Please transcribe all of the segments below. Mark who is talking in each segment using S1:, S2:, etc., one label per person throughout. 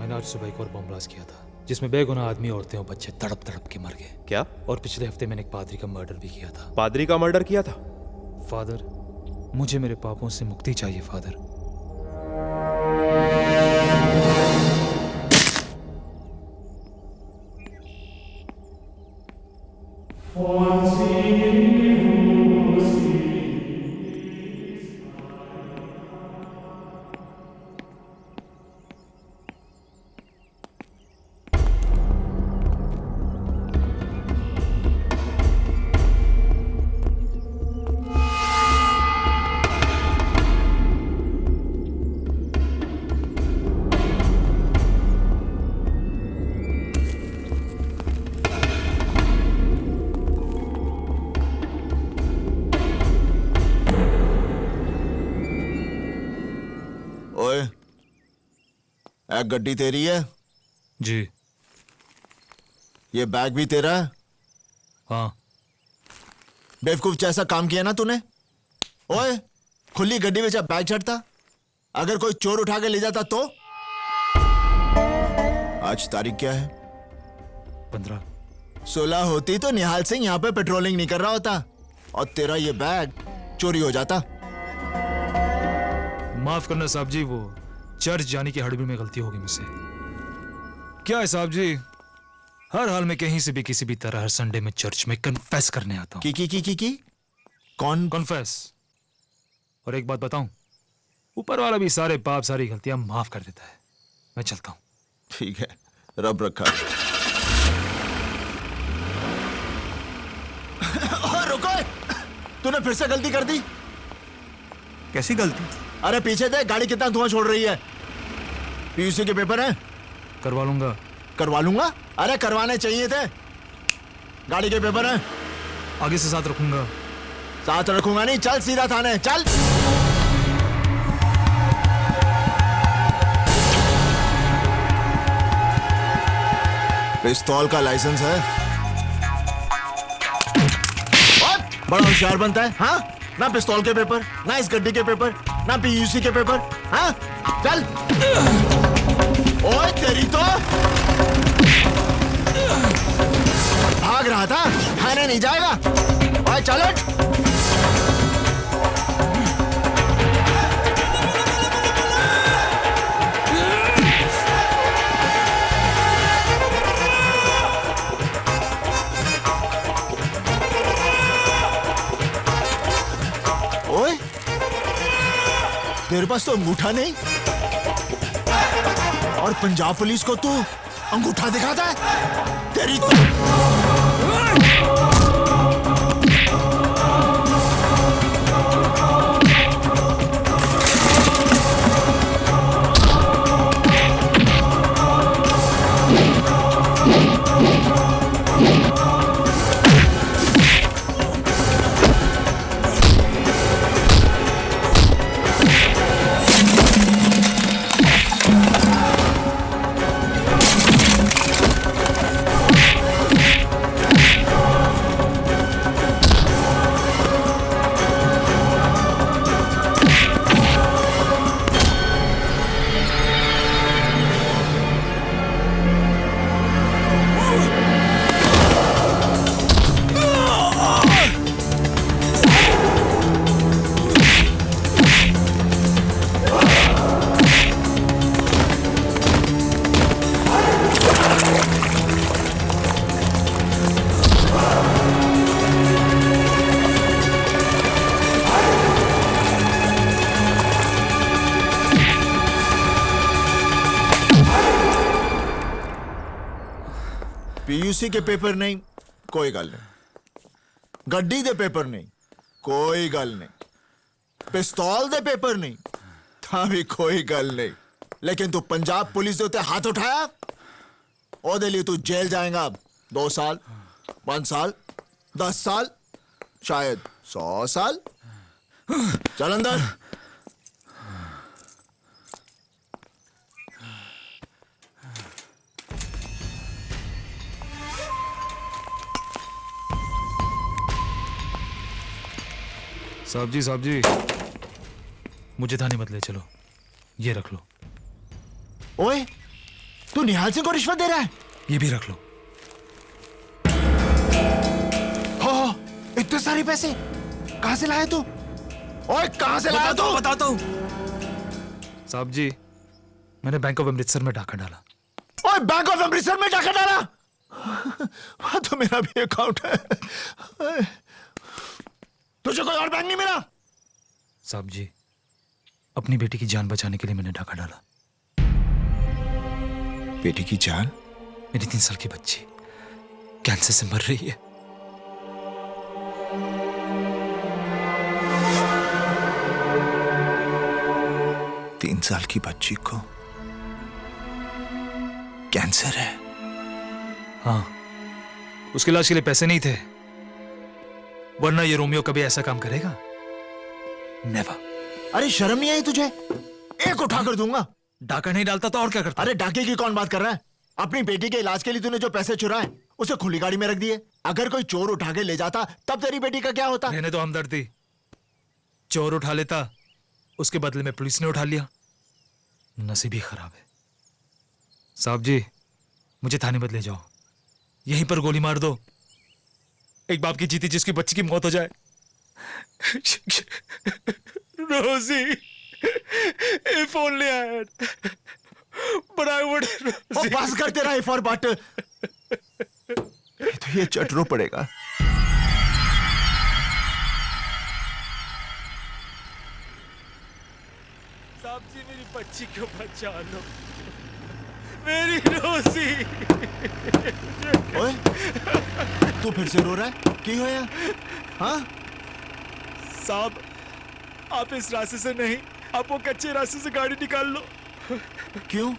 S1: मैंने आज सुबह एक और बम ब्लास्ट किया था जिसमें बेगुनाह आदमी, औरतें और बच्चे तड़प तड़प के मर गए।
S2: क्या?
S1: और पिछले हफ्ते मैंने एक पादरी का मर्डर भी किया था।
S2: पादरी का मर्डर किया था?
S1: फादर, मुझे मेरे पापों से मुक्ति चाहिए फादर।
S3: ओए, गड्डी तेरी है?
S1: जी
S3: ये बैग भी तेरा है?
S1: हाँ।
S3: बेवकूफ जैसा काम किया ना तूने। ओए, खुली गड्डी में जब बैग चढ़ता, अगर कोई चोर उठा के ले जाता तो? आज तारीख क्या है?
S1: 15।
S3: 16 होती तो निहाल सिंह यहाँ पे पेट्रोलिंग नहीं कर रहा होता और तेरा ये बैग चोरी हो जाता।
S1: माफ करना साहब जी, वो चर्च जाने की हड़बड़ी में गलती होगी मुझसे। क्या है साहब जी, हर हाल में कहीं से भी किसी भी तरह हर संडे में चर्च में कन्फेस करने आता हूँ।
S3: की कौन?
S1: कन्फेस। और एक बात बताऊं, ऊपर वाला भी सारे पाप सारी गलतियां माफ कर देता है। मैं चलता हूँ।
S3: ठीक है, रब रखा। रुको, तूने फिर से गलती कर दी।
S2: कैसी गलती?
S3: अरे पीछे देख, गाड़ी कितना धुआं छोड़ रही है। पीयूसी के पेपर हैं?
S1: करवा लूंगा।
S3: करवा लूंगा? अरे करवाने चाहिए थे। गाड़ी के पेपर हैं?
S1: आगे से साथ रखूंगा।
S3: साथ रखूंगा नहीं, चल सीधा थाने चल। पिस्तौल का लाइसेंस है? और बड़ा होशियार बनता है, हाँ? ना पिस्तौल के पेपर, ना इस गड्डी के पेपर, ना पीयूसी के पेपर, हाँ? चल। ओए तेरी तो भाग रहा था, थाने नहीं जाएगा। ओए चल हट। ओए, तेरे पास तो अंगूठा नहीं और पंजाब पुलिस को तू अंगूठा दिखाता है? तेरी तो पीयूसी के पेपर नहीं, कोई गल नहीं। गड्डी दे पेपर नहीं, कोई गल नहीं। पिस्तौल दे पेपर नहीं, था भी कोई गल नहीं। लेकिन तू पंजाब पुलिस दे उत्ते हाथ उठाया, ओदे लिए तू जेल जाएगा। 2 साल, 5 साल, 10 साल, शायद 100 साल। चल अंदर।
S1: साहब जी, मुझे थाने मत ले चलो, ये रख लो।
S3: ओए, तू निहाल सिंह को रिश्वत दे रहा है?
S1: ये भी रख लो।
S3: हो, इतने सारे पैसे कहां से लाया तू? ओए कहां से लाया तू?
S1: बताता हूं साहब जी, मैंने बैंक ऑफ अमृतसर में डाका डाला।
S3: ओए बैंक ऑफ अमृतसर में डाका डाला? वहां तो मेरा भी अकाउंट है। तुझे कोई और बैंक नहीं मिला?
S1: साहब जी, अपनी बेटी की जान बचाने के लिए मैंने डाका डाला।
S3: बेटी की जान?
S1: मेरी 3 साल की बच्ची कैंसर से मर रही है।
S3: तीन साल की बच्ची को कैंसर है?
S1: हाँ, उसके इलाज के लिए पैसे नहीं थे, वरना ये रोमियो कभी ऐसा काम करेगा? नेवर।
S3: अरे शर्म नहीं आई तुझे? एक उठा कर दूंगा।
S1: डाका नहीं डालता तो और क्या करता?
S3: अरे डाके की कौन बात कर रहा है? अपनी बेटी के इलाज के लिए तूने जो पैसे चुराए उसे खुली गाड़ी में रख दिए। अगर कोई चोर उठा के ले जाता तब तेरी बेटी का क्या होता?
S1: रहने तो हमदर्दी। चोर उठा लेता, उसके बदले में पुलिस ने उठा लिया। नसीब ही खराब है। साहब जी, मुझे थाने मत ले जाओ, यहीं पर गोली मार दो। एक बाप की जीती जिसकी बच्ची की मौत हो जाए। रोजी, if only I had, but I would.
S3: ओ बस कर तेरा if और but। तो ये चटरो पड़ेगा।
S1: साहब जी, मेरी बच्ची को बचा लो, मेरी रोजी।
S3: ओए, तू फिर से रो रहा है? की होया? हाँ?
S1: साहब, आप इस रास्ते से नहीं, आप वो कच्चे रास्ते से गाड़ी निकाल लो।
S3: क्यों?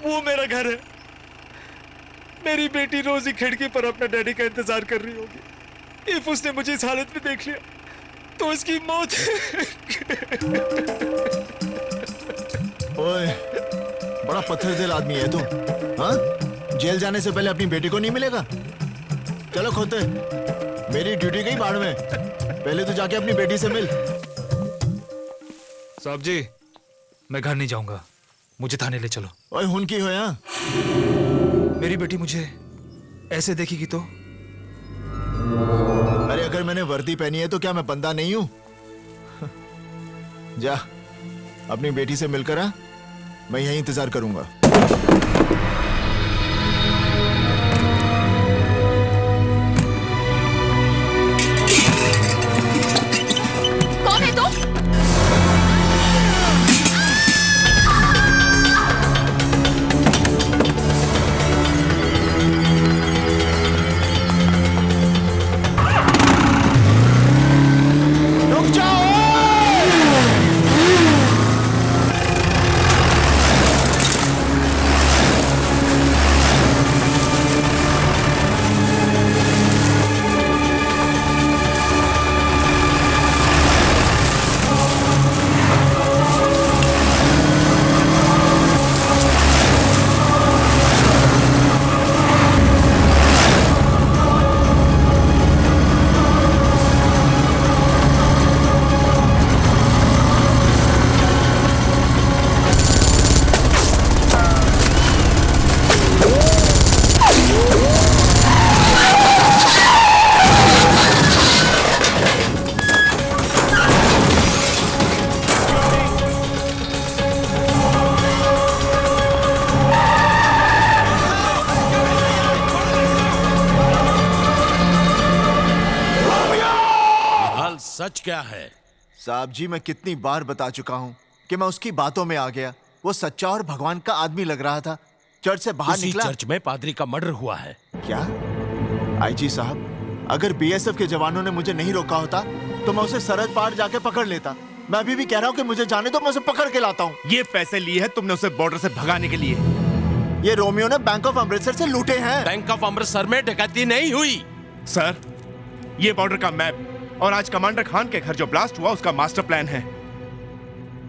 S1: वो मेरा घर है। मेरी बेटी रोजी खिड़की पर अपना डैडी का इंतजार कर रही होगी। इफ उसने मुझे इस हालत में देख लिया तो उसकी मौत।
S3: ओए, बड़ा पत्थर दिल आदमी है तू। हाँ? जेल जाने से पहले अपनी बेटी को नहीं मिलेगा? चलो खोते, मेरी ड्यूटी गई बाढ़ में। पहले तो जाके अपनी बेटी से मिल। साहब जी, मैं घर नहीं जाऊंगा, मुझे थाने ले चलो। ओए हुन की होया? मेरी बेटी मुझे ऐसे देखेगी तो? अरे अगर मैंने वर्दी पहनी है तो क्या मैं बंदा नहीं हूं? जा, अपनी बेटी से मिलकर आ, मैं यहीं इंतजार करूंगा।
S4: कौन है तू?
S3: रुक जाओ!
S5: सच क्या है?
S3: साहब जी, मैं कितनी बार बता चुका हूं कि मैं उसकी बातों में आ गया। वो सच्चा और भगवान का आदमी लग रहा था। चर्च से बाहर
S5: उसी
S3: निकला।
S5: चर्च में पादरी का मर्डर हुआ है।
S3: क्या? आईजी साहब, अगर बीएसएफ के जवानों ने मुझे नहीं रोका होता तो मैं उसे सरहद पार जाके पकड़ लेता। मैं अभी भी कह रहा हूं कि मुझे जाने दो, मैं उसे पकड़ के लाता हूं।
S2: ये पैसे लिए हैं तुमने उसे बॉर्डर से भगाने के लिए?
S3: ये रोमियो ने बैंक ऑफ अमृतसर से लूटे हैं।
S5: बैंक ऑफ अमृतसर में डकैती नहीं हुई।
S2: सर, ये बॉर्डर का मैप और आज कमांडर खान के घर जो ब्लास्ट हुआ उसका मास्टर प्लान है।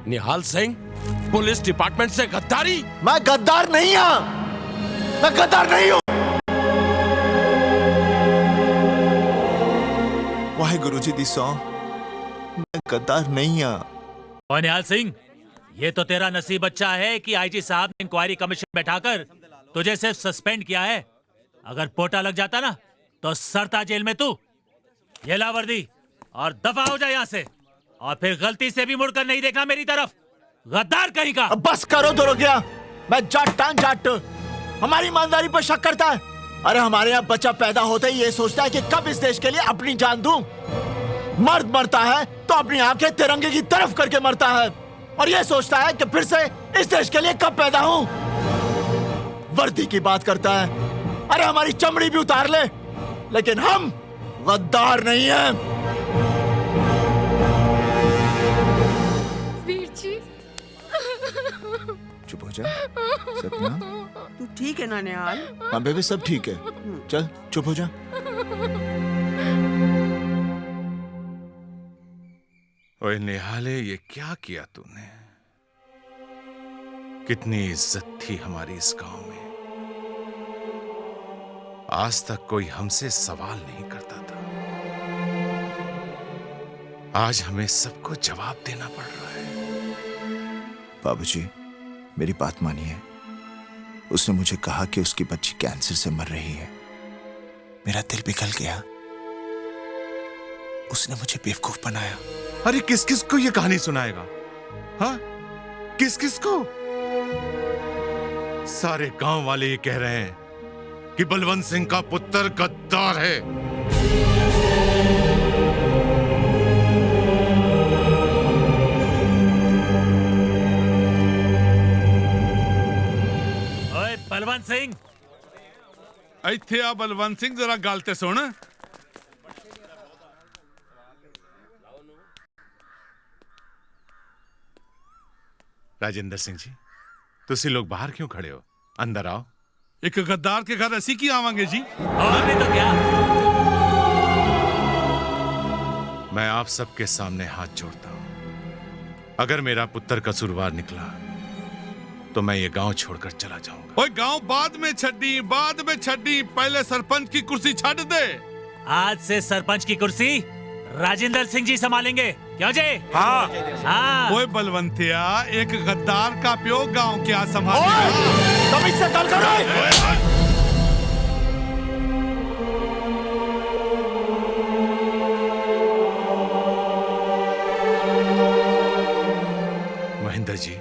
S5: निहाल सिंह, पुलिस डिपार्टमेंट से गद्दारी?
S3: मैं गद्दार नहीं हूं, मैं गद्दार नहीं हूं। वाहे गुरुजी दी सौ, मैं गद्दार नहीं हूं।
S6: और निहाल सिंह, ये तो तेरा नसीब अच्छा है कि आईजी साहब ने इंक्वायरी कमीशन बैठाकर तुझे सिर्फ सस्पेंड किया है। अगर पोटा लग जाता ना तो सरता जेल में तू। ये ला वर्दी और दफा हो जाए यहाँ से, और फिर गलती से भी मुड़कर नहीं देखना मेरी तरफ, गद्दार कहीं का।
S3: अब बस करो तो गया। मैं जाट हमारी ईमानदारी पर शक करता है। अरे हमारे यहाँ बच्चा पैदा होते ही ये सोचता है कि कब इस देश के लिए अपनी जान दूं। मर्द मरता है तो अपनी आंखें तिरंगे की तरफ करके मरता है, और ये सोचता है कि फिर से इस देश के लिए कब पैदा हूं। वर्दी की बात करता है, अरे हमारी चमड़ी भी उतार ले, लेकिन हम गद्दार नहीं हैं।
S4: वीर जी,
S3: चुप हो जा सपना।
S7: तू ठीक है ना निहाल?
S3: हाँ बेबी सब ठीक है, चल चुप हो जा।
S2: ओए निहाले, ये क्या किया तूने? कितनी इज्जत थी हमारी इस गांव में। आज तक कोई हमसे सवाल नहीं करता था, आज हमें सबको जवाब देना पड़ रहा है।
S3: बाबूजी मेरी बात मानिए। उसने मुझे कहा कि उसकी बच्ची कैंसर से मर रही है। मेरा दिल पिघल गया। उसने मुझे बेवकूफ बनाया।
S2: अरे किस किस को ये कहानी सुनाएगा? हाँ, किस किस को? सारे गांव वाले ये कह रहे हैं कि बलवंत सिंह का पुत्र गद्दार है।
S6: ओए बलवंत सिंह,
S8: ਇੱਥੇ ਆ ਬਲਵੰਤ ਸਿੰਘ, जरा ਗੱਲ ਤੇ सुन।
S2: राजेंद्र सिंह जी, तुसी लोग बाहर क्यों खड़े हो? अंदर आओ।
S8: एक गद्दार के घर ਅਸੀਂ ਕੀ ਆਵਾਂਗੇ जी?
S6: और नहीं तो क्या।
S2: मैं आप सबके सामने हाथ जोड़ता हूं। अगर मेरा पुत्र कसूरवार निकला तो मैं ये गांव छोड़कर चला जाऊंगा।
S8: ओए गांव बाद में छड्डी, पहले सरपंच की कुर्सी छड़ दे।
S6: आज से सरपंच की कुर्सी राजेंद्र सिंह जी संभालेंगे, क्यों जी?
S8: हाँ।
S6: हाँ।
S8: ओए बलवंतिया, एक गद्दार का प्यो गांव क्या संभालेगा?
S3: तुम इससे गल करो।
S2: महेंद्र जी,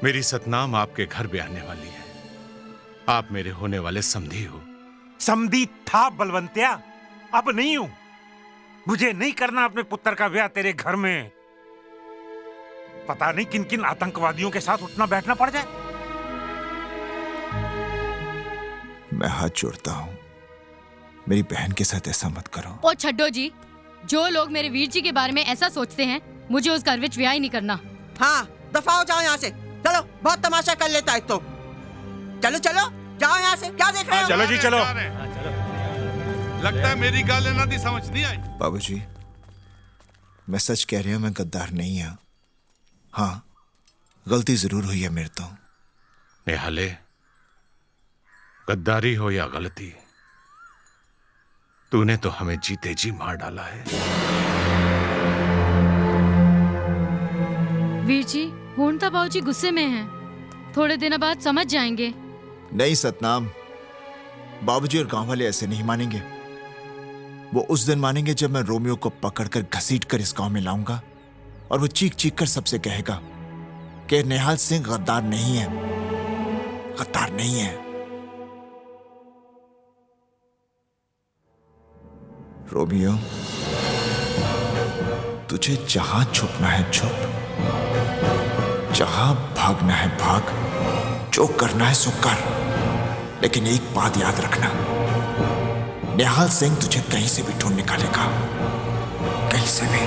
S2: मेरी सतनाम आपके घर भी आने वाली है। आप मेरे होने वाले समधी हो।
S9: समधी था बलवंतिया, अब नहीं हूं। मुझे नहीं करना अपने पुत्र का ब्याह तेरे घर में। पता नहीं किन किन आतंकवादियों के साथ उठना बैठना पड़ जाए।
S3: मैं हाथ जोड़ता हूं, मेरी बहन के साथ ऐसा मत करो।
S4: ओ छड्डो जी, जो लोग मेरे वीर जी के बारे में ऐसा सोचते हैं, मुझे उस घर विच ब्याह ही नहीं करना।
S7: हाँ, दफा हो जाओ यहाँ से। चलो, बहुत तमाशा कर लेता है तो। चलो चलो, जाओ यहाँ से। क्या देख रहे हो?
S9: चलो जी चलो।
S8: लगता है मेरी गाल ਇਹਨਾਂ ਦੀ समझ नहीं आई।
S3: बाबूजी मैं सच कह रही हूं, मैं गद्दार नहीं हूं। हाँ, गलती जरूर हुई है मेरे तो।
S2: निहाले, गद्दारी हो या गलती, तूने तो हमें जीते जी मार डाला है।
S4: वीर जी, हुण तो बाबूजी गुस्से में हैं। थोड़े दिन बाद समझ जाएंगे।
S3: नहीं सतनाम, बाबूजी और गांव वाले ऐसे नहीं मानेंगे। वो उस दिन मानेंगे जब मैं रोमियो को पकड़कर घसीटकर इस गांव में लाऊंगा, और वो चीख चीख कर सबसे कहेगा कि निहाल सिंह गद्दार नहीं है, गद्दार नहीं है। रोमियो, तुझे जहां छुपना है छुप, जहां भागना है भाग, जो करना है सो कर, लेकिन एक बात याद रखना, निहाल सिंह तुझे कहीं से भी ढूंढ निकालेगा, कहीं से भी।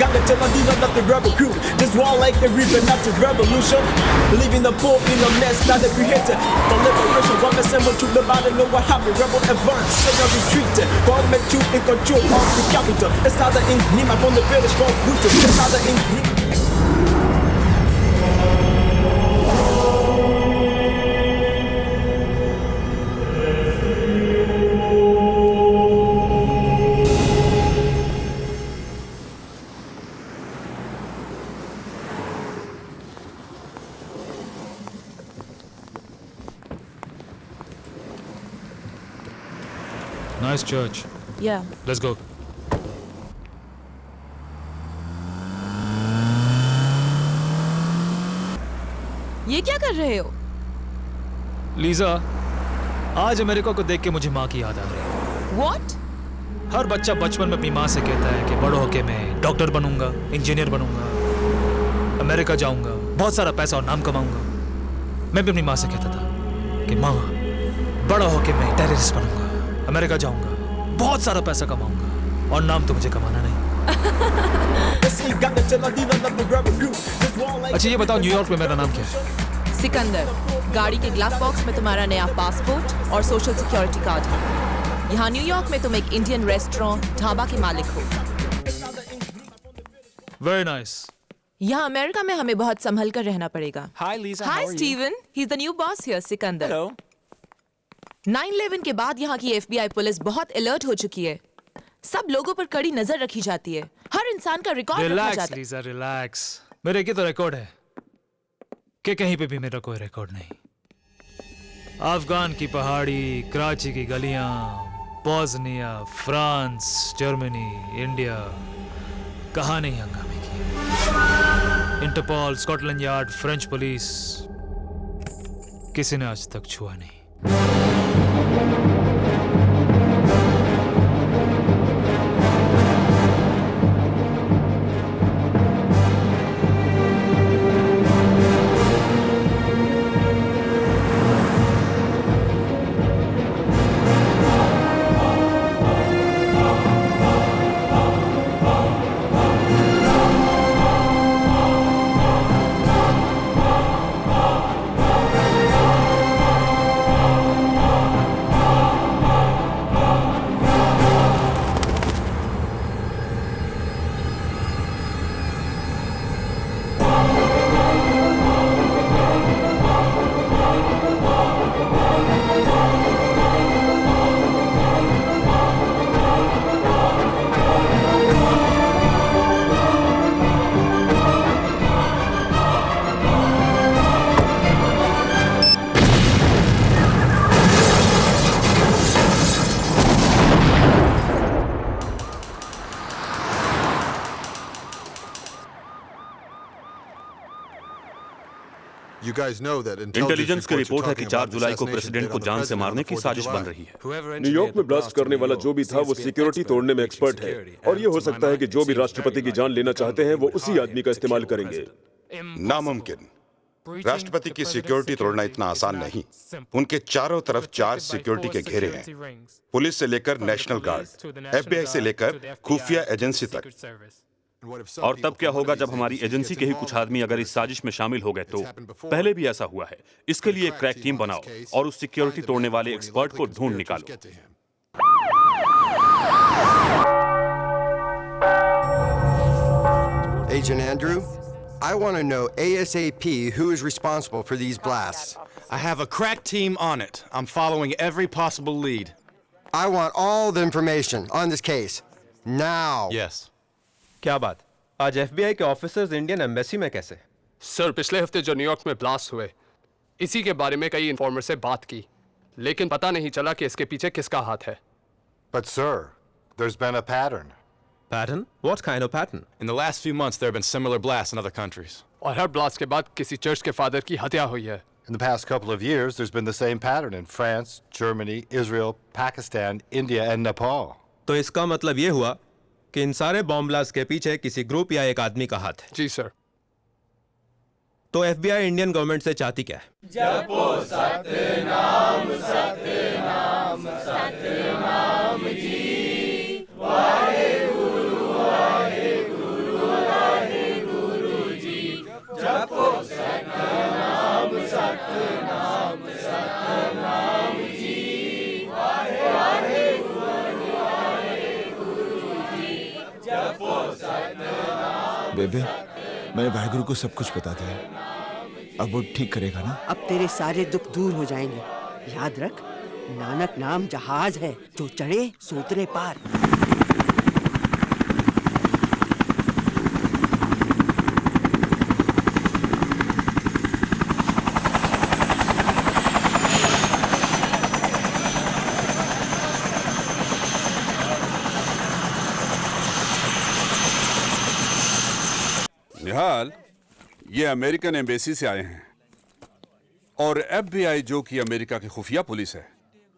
S10: Got the Temadina, not the rebel crew. This war like the reason, not the revolution. Believing the poor in the mess, not the creator. The liberation, one assemble to the body, know what happened. Rebel advance, say no retreat. God make you in control of the capital. It's not the ink, Nima from the village, from Brutus. It's not the ink.
S1: Nice church.
S11: Yeah.
S1: Let's go.
S11: ये क्या कर रहे हो?
S1: Lisa, आज America को देख के मुझे माँ की याद आ रही है।
S11: What?
S1: हर बच्चा बचपन में अपनी माँ से कहता है कि बड़ो होके मैं डॉक्टर बनूंगा, इंजीनियर बनूंगा, अमेरिका जाऊंगा, बहुत सारा पैसा और नाम कमाऊंगा। मैं भी अपनी माँ से कहता था कि माँ, बड़ा होके मैं टेररिस्ट बनूंगा, अमेरिका जाऊंगा, बहुत सारा पैसा कमाऊंगा और नाम तो मुझे कमाना नहीं। अच्छा ये बताओ, न्यूयॉर्क में मेरा नाम क्या है?
S11: सिकंदर। गाड़ी के ग्लव बॉक्स में तुम्हारा नया पासपोर्ट और सोशल सिक्योरिटी कार्ड है। यहाँ न्यूयॉर्क में तुम एक इंडियन रेस्टोरेंट ढाबा के मालिक हो।
S1: Very nice.
S11: यहाँ अमेरिका में हमें बहुत संभल कर रहना पड़ेगा।
S10: Hi, Lisa.
S11: Hi,
S10: How are you?
S11: Steven. He's the new boss here, Sikandar.
S10: Hello.
S11: 9/11 के बाद यहाँ की FBI पुलिस बहुत अलर्ट हो चुकी है। सब लोगों पर कड़ी नजर रखी जाती है। हर इंसान का रिकॉर्ड रखा
S1: रिलैक्स
S11: जाता है।
S1: Lisa, relax. मेरे की तो रिकॉर्ड है कि कहीं पे भी मेरा कोई रिकॉर्ड नहीं। अफगान की पहाड़ी, कराची की गलियां, बोस्निया, फ्रांस, जर्मनी, इंडिया, कहाँ नहीं हंगामे किए। Interpol, Scotland Yard, French police, किसी ने आज तक छुआ नहीं।
S12: इंटेलिजेंस की रिपोर्ट है कि 4 जुलाई को प्रेसिडेंट को जान से मारने की साजिश बन रही है।
S13: न्यूयॉर्क में ब्लास्ट करने वाला जो भी था वो सिक्योरिटी तोड़ने में एक्सपर्ट है और ये हो सकता है कि जो भी राष्ट्रपति की जान लेना चाहते हैं वो उसी आदमी का इस्तेमाल करेंगे।
S14: नामुमकिन। राष्ट्रपति की सिक्योरिटी तोड़ना इतना आसान नहीं। उनके चारों तरफ 4 सिक्योरिटी के घेरे हैं, पुलिस से लेकर नेशनल गार्ड, FBI से लेकर खुफिया एजेंसी तक।
S12: और तब क्या होगा जब हमारी एजेंसी के ही कुछ आदमी अगर इस साजिश में शामिल हो गए? तो पहले भी ऐसा हुआ है। इसके लिए एक क्रैक टीम बनाओ और उस सिक्योरिटी तोड़ने वाले एक्सपर्ट को ढूंढ निकालो।
S15: Agent Andrew, I want to know ASAP who is responsible for these blasts.
S16: I have a crack team on it. I'm following every possible lead.
S15: I want all the information on this case. Now.
S16: Yes.
S17: क्या बात? आज FBI के officers Indian embassy में कैसे?
S18: Sir, पिछले हफ्ते जो New York में ब्लास्ट हुए, इसी के बारे में कई इन्फॉर्मर से बात की, लेकिन पता नहीं चला कि इसके पीछे किसका हाथ है।
S19: But sir, there's been a pattern.
S17: Pattern? What kind of pattern?
S16: In the last few months, there have been similar blasts in other countries.
S18: और हर ब्लास्ट के बाद किसी चर्च के फादर की हत्या हुई है।
S19: In the past couple of years, there's been the same pattern in France, Germany, Israel, Pakistan, India, and Nepal.
S17: तो इसका मतलब ये हुआ कि इन सारे बॉम्ब ब्लास्ट के पीछे किसी ग्रुप या एक आदमी का हाथ है।
S18: जी सर।
S17: तो FBI इंडियन गवर्नमेंट से चाहती क्या है?
S10: जपो सतनाम सतनाम सतनाम जी, वाहेगुरु वाहेगुरु वाहेगुरु जी। जपो सतनाम सतनाम सतनाम जी, वाहेगुरु वाहेगुरु जी। जपो सतनाम।
S3: बेबे, मैंने वाहेगुरु को सब कुछ बता दिया। अब वो ठीक करेगा ना?
S7: अब तेरे सारे दुख दूर हो जाएंगे। याद रख, नानक नाम जहाज है, जो चढ़े सो उतरे पार।
S20: ये अमेरिकन एम्बेसी से आए हैं और FBI जो कि अमेरिका की खुफिया पुलिस है,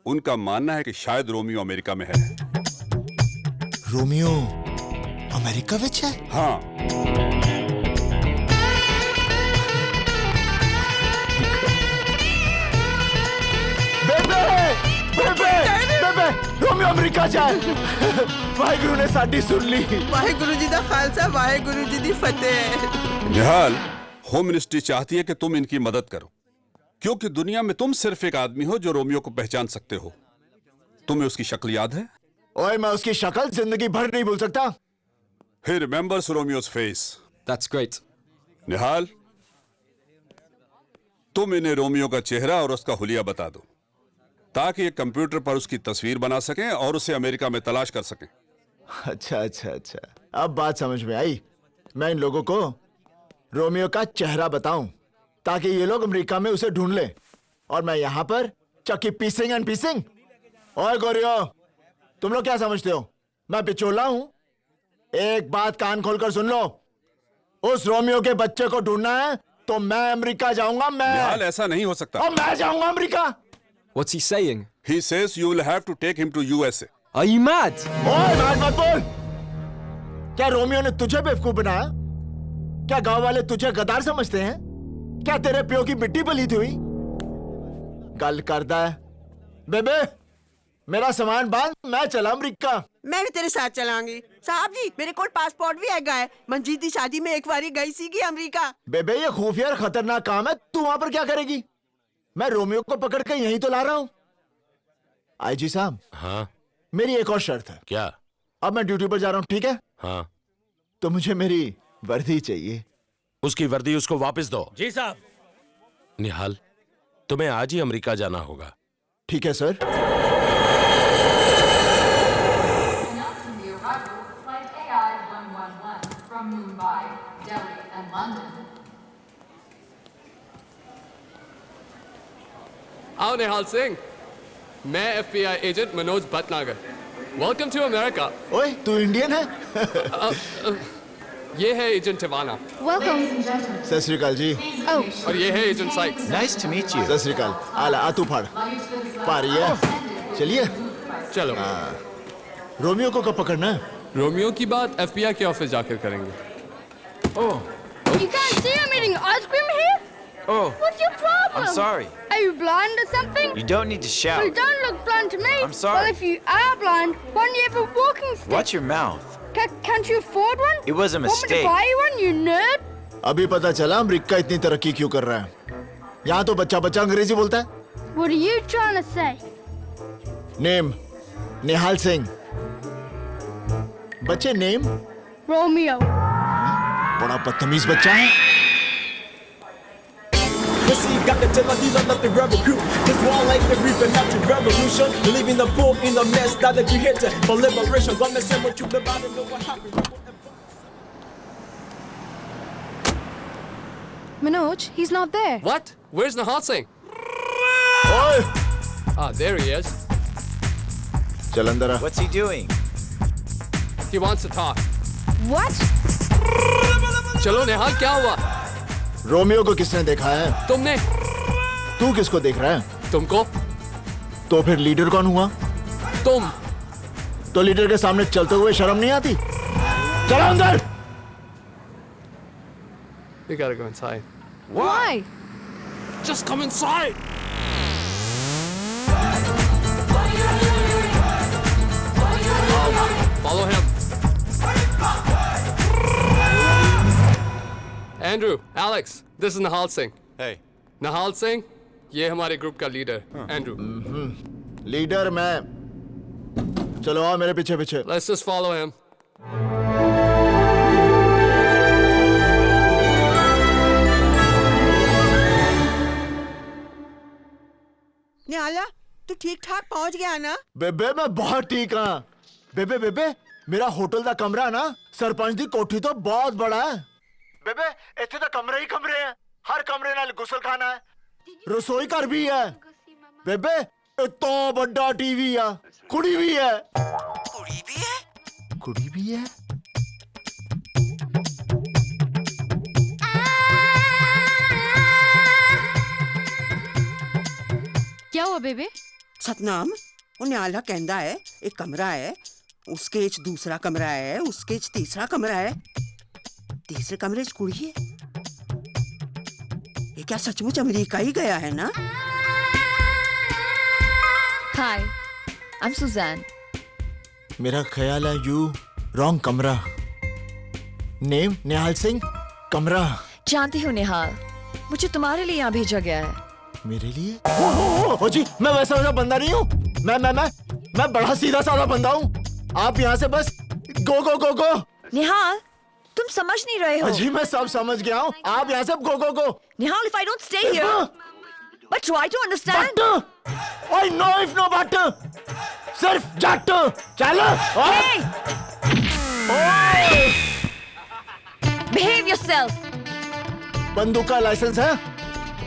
S20: उनका मानना है कि शायद रोमियो अमेरिका में है।
S3: रोमियो अमेरिका विच है?
S20: हाँ।
S3: बेबे बेबे बेबे रोमियो अमेरिका जाए। वाहेगुरु ने साडी सुन ली।
S7: वाहेगुरु जी दा खालसा, वाहेगुरु जी दी फतेह।
S20: निहाल, होम मिनिस्ट्री चाहती है कि तुम इनकी मदद करो, क्योंकि दुनिया में तुम सिर्फ एक आदमी हो जो रोमियो को पहचान सकते हो। तुम्हें उसकी शक्ल याद है?
S3: ओए, मैं उसकी शक्ल जिंदगी भर नहीं भूल सकता।
S20: He remembers Romeo's face.
S16: That's great.
S20: निहाल, तुम इन्हें रोमियो का चेहरा और उसका हुलिया बता दो, ताकि ये कंप्यूटर पर उसकी तस्वीर बना सकें और उसे अमेरिका में तलाश कर सकें।
S3: अच्छा अच्छा अच्छा, अब बात समझ में आई। मैं इन लोगों को रोमियो का चेहरा बताऊं ताकि ये लोग अमेरिका में उसे ढूंढ लें और मैं यहां पर चक्की पीसिंग एंड पीसिंग। ओए गोरियो, तुम लोग क्या समझते हो मैं बिचौला हूं? एक बात कान खोलकर सुन लो, उस रोमियो के बच्चे को ढूंढना है तो मैं अमेरिका जाऊंगा।
S20: निहाल, ऐसा नहीं हो सकता।
S3: और मैं जाऊंगा America.
S16: What's he saying?
S20: He says you will have to take him to USA.
S16: Are you mad?
S3: ओए, mad मत बोल। क्या रोमियो ने तुझे बेवकूफ बनाया? क्या गांव वाले तुझे गद्दार समझते हैं? क्या तेरे प्यो की मिट्टी पलीती हुई? गल करदा है। बेबे, मेरा सामान बांध, मैं चला अमेरिका।
S7: मैं भी तेरे साथ चलांगी। साहब जी, मेरे को पासपोर्ट भी हैगा है। मंजीत दी शादी में एक बारी गई सी अमेरिका।
S3: बेबे, ये खुफिया और खतरनाक काम है। तू वहां पर क्या करेगी? मैं रोमियो को पकड़ के यहीं तो ला रहा हूँ। आईजी साहब।
S5: हाँ।
S3: मेरी एक और शर्त है।
S5: क्या?
S3: अब मैं ड्यूटी पर जा रहा हूँ, ठीक है?
S5: हाँ।
S3: तो मुझे मेरी वर्दी चाहिए।
S5: उसकी वर्दी उसको वापस दो।
S6: जी साहब।
S5: निहाल, तुम्हें आज ही अमेरिका जाना होगा।
S3: ठीक है सर।
S18: आओ निहाल सिंह, मैं FBI agent Manoj Bhatnagar. Welcome to America.
S3: ओए, तू इंडियन है?
S18: ये है एजेंट टिवाना।
S3: वेलकम। सत श्री अकाल जी।
S18: और ये है agent Sykes.
S3: Nice to meet you. Sat Sri अकाल। आला आ तू फाड़ पा रही है। चलिए
S18: चलो।
S3: रोमियो को कब पकड़ना है?
S18: रोमियो की बात FBI के ऑफिस जाकर करेंगे।
S3: ओह।
S21: You can't see I'm eating ice cream here?
S22: Oh.
S21: What's your problem?
S22: I'm sorry.
S21: Are you blind or something?
S22: You don't need to shout.
S21: You don't look blind to me.
S22: I'm sorry.
S21: Well, if you are blind, why don't you have a walking stick?
S22: Watch your mouth.
S21: Can't you afford one?
S22: It was a
S21: Want me to
S22: mistake.
S21: buy you one, you nerd?
S3: अभी पता चला America इतनी तरक्की क्यों कर रहा है। यहाँ तो बच्चा बच्चा अंग्रेजी बोलता है।
S21: What are you trying to say?
S3: Name Nihal Singh. बच्चे नेम
S21: Romeo.
S3: बड़ा बदतमीज बच्चा है।
S10: Listen, you got the Teladina, not the rebel crew. This war like the reaper, not the revolution. Leaving the poor in the mess, that we hit for liberation. Gonna send what you about and know what happened.
S11: Manoj, he's not there.
S18: What? Where's Nihal Singh?
S3: Oi!
S18: Ah, there he is.
S3: चल अंदर आ।
S22: What's he doing?
S18: He wants to talk.
S11: What?
S18: चलो निहाल, क्या हुआ?
S3: Romeo को किसने देखा है?
S18: तुमने।
S3: तू किसको देख रहा है?
S18: तुमको।
S3: तो फिर लीडर कौन हुआ?
S18: तुम।
S3: तो लीडर के सामने चलते हुए शर्म नहीं आती? चलो अंदर।
S18: We gotta go inside.
S11: Why?
S18: Just come inside. Follow him. Andrew, Alex, this is Nihal Singh.
S22: Hey.
S18: Nihal Singh, ये हमारे ग्रुप का लीडर, Andrew.
S3: लीडर मैं। चलो आओ मेरे पीछे पीछे।
S18: Let's just follow him.
S7: निहाला, तू ठीक ठाक पहुंच गया ना?
S3: बेबे मैं बहुत ठीक हाँ। बेबे बेबे मेरा होटल का कमरा ना सरपंच दी कोठी तो बहुत बड़ा है। बेबे इतने तो कमरे ही कमरे हैं। हर कमरे नाल गुसल खाना है, रसोई घर भी है। बेबे इतना बड़ा टीवी है, कुड़ी भी है।
S7: कुड़ी भी है?
S3: कुड़ी भी है।
S4: क्या हुआ बेबे?
S7: सतनाम वो न्याला कहंदा है एक कमरा है, उसके च दूसरा कमरा है, उसके च तीसरा कमरा है, तीसरे कमरे च कुड़ी है। ये क्या सचमुच अमेरिका ही गया है ना?
S11: Hi, I'm Suzanne.
S3: मेरा ख्याल है यू रॉन्ग कमरा। नेम निहाल सिंह, कमरा।
S11: जानती हूँ निहाल, मुझे तुम्हारे लिए यहाँ भेजा गया है।
S3: मेरे लिए? ओ जी, मैं वैसा बंदा नहीं हूँ। मैं बड़ा सीधा साधा बंदा हूँ। आप यहाँ से बस गो गो गो गो।
S11: निहाल, तुम समझ नहीं रहे हो।
S3: जी मैं सब समझ गया हूँ। आप यहाँ से गो गो गो।
S11: निहाल, if I don't stay here, but try to understand.
S3: I know if no but. सिर्फ जट। चलो।
S11: Hey! Behave yourself.
S3: बंदूक का लाइसेंस है?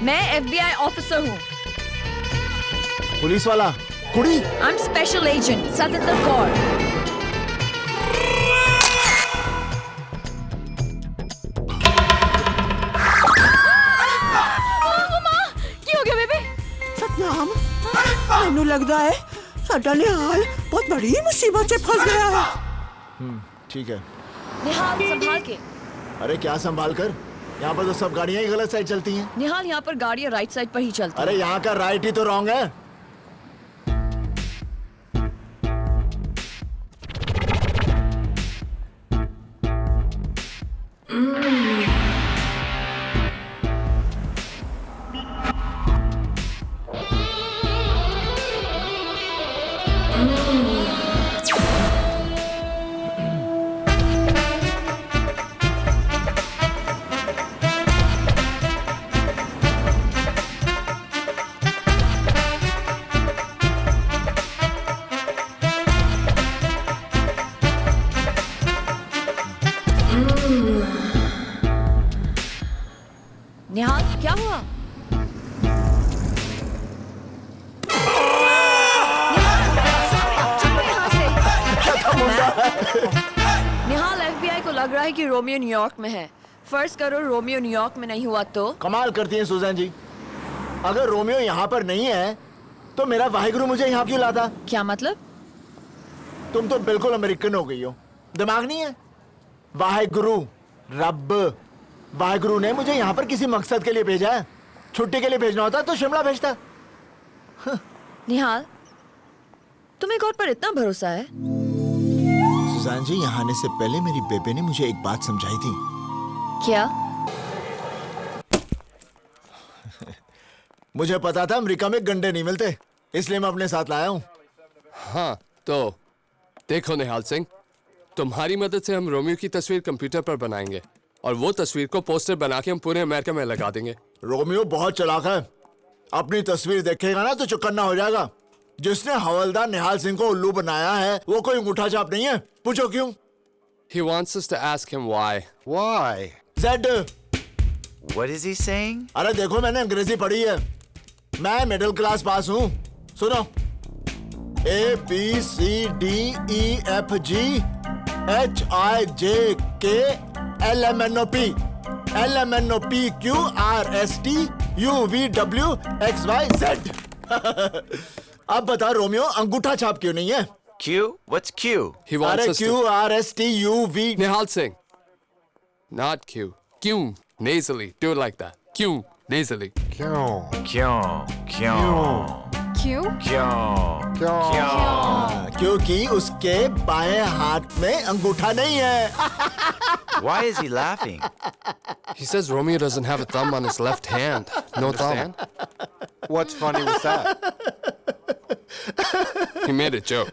S11: मैं FBI ऑफिसर हूँ।
S3: पुलिस वाला? कुड़ी?
S11: I'm special agent, Satinder Kaur.
S4: ਕੀ ਹੋ ਗਿਆ ਬੇਬੇ?
S7: सतनाम मैनू लगता है साडा निहाल बहुत बड़ी मुसीबत से फंस गया है।
S3: ठीक है।
S11: निहाल, संभाल के।
S3: अरे क्या संभाल कर? यहाँ पर तो सब गाड़ियाँ ही गलत साइड चलती हैं।
S11: निहाल, यहाँ पर गाड़ियाँ राइट साइड पर ही चलती हैं।
S3: अरे यहाँ का राइट ही तो रॉन्ग है।
S11: निहाल, क्या हुआ? निहाल, FBI को लग रहा है कि रोमियो न्यूयॉर्क में है। फर्ज करो रोमियो न्यूयॉर्क में नहीं हुआ तो?
S3: कमाल करती हैं सुजैन जी। अगर रोमियो यहाँ पर नहीं है तो मेरा वाहिगुरु मुझे यहाँ क्यों लाता?
S11: क्या मतलब?
S3: तुम तो बिल्कुल अमेरिकन हो गई हो। दिमाग नहीं है? वाहिगुरु, रब, वाहिगुरु ने मुझे यहाँ पर किसी मकसद के लिए भेजा है। छुट्टी के लिए भेजना होता तो शिमला भेजता।
S11: निहाल, तुम्हें गॉड पर इतना भरोसा है?
S3: सुजान जी, यहाँ आने से पहले मेरी बेबे ने मुझे एक बात समझाई थी।
S11: क्या?
S3: मुझे पता था अमेरिका में गंडे नहीं मिलते, इसलिए मैं अपने साथ लाया हूँ।
S18: हाँ तो देखो निहाल सिंह, तुम्हारी मदद से हम रोमियो की तस्वीर कंप्यूटर पर बनाएंगे और वो तस्वीर को पोस्टर बना के हम पूरे अमेरिका में लगा देंगे।
S3: रोमियो बहुत चालाक है। अपनी तस्वीर देखेगा ना तो चौकन्ना हो जाएगा। जिसने हवलदार निहाल सिंह को उल्लू बनाया है वो कोई अंगूठा छाप नहीं है। पूछो क्यों?
S18: He wants us to ask him why.
S19: Why?
S3: Z.
S22: What is he saying?
S3: अरे देखो, मैंने अंग्रेजी पढ़ी है। मैं मिडिल क्लास पास हूँ। सुनो, ABCDEFG HIJK LMNOP LMNOPQRSTUVWXYZ। अब बता रोमियो, अंगूठा छाप क्यों नहीं है?
S22: Q? What's Q?
S18: He wants us to...
S3: QRSTUV।
S18: Nihal Singh. Not Q. Q. Nasally. Do it like that. Q. Nasally.
S22: Q.
S3: क्योंकि उसके बाएं हाथ में अंगूठा नहीं है।
S22: Why is he laughing?
S18: He says Romeo doesn't have a thumb on his left hand. No thumb.
S19: What's funny with that?
S18: He made a joke.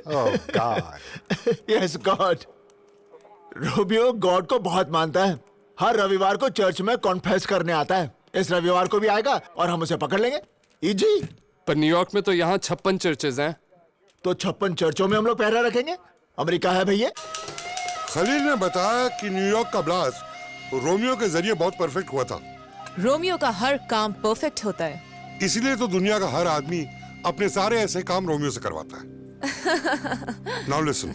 S19: Oh, God.
S3: Yes, God. Romeo God को बहुत मानता है। हर रविवार को church में confess करने आता है। इस रविवार को भी आएगा और हम उसे पकड़ लेंगे। इजी।
S18: पर न्यूयॉर्क में तो यहाँ 56 चर्चेज हैं।
S3: तो 56 चर्चों में हम लोग पहरा रखेंगे। अमेरिका है भैया।
S8: खलील ने बताया कि न्यूयॉर्क का ब्लास्ट रोमियो के जरिए बहुत परफेक्ट हुआ था।
S11: रोमियो का हर काम परफेक्ट होता है,
S8: इसलिए तो दुनिया का हर आदमी अपने सारे ऐसे काम रोमियो से करवाता है। Now listen,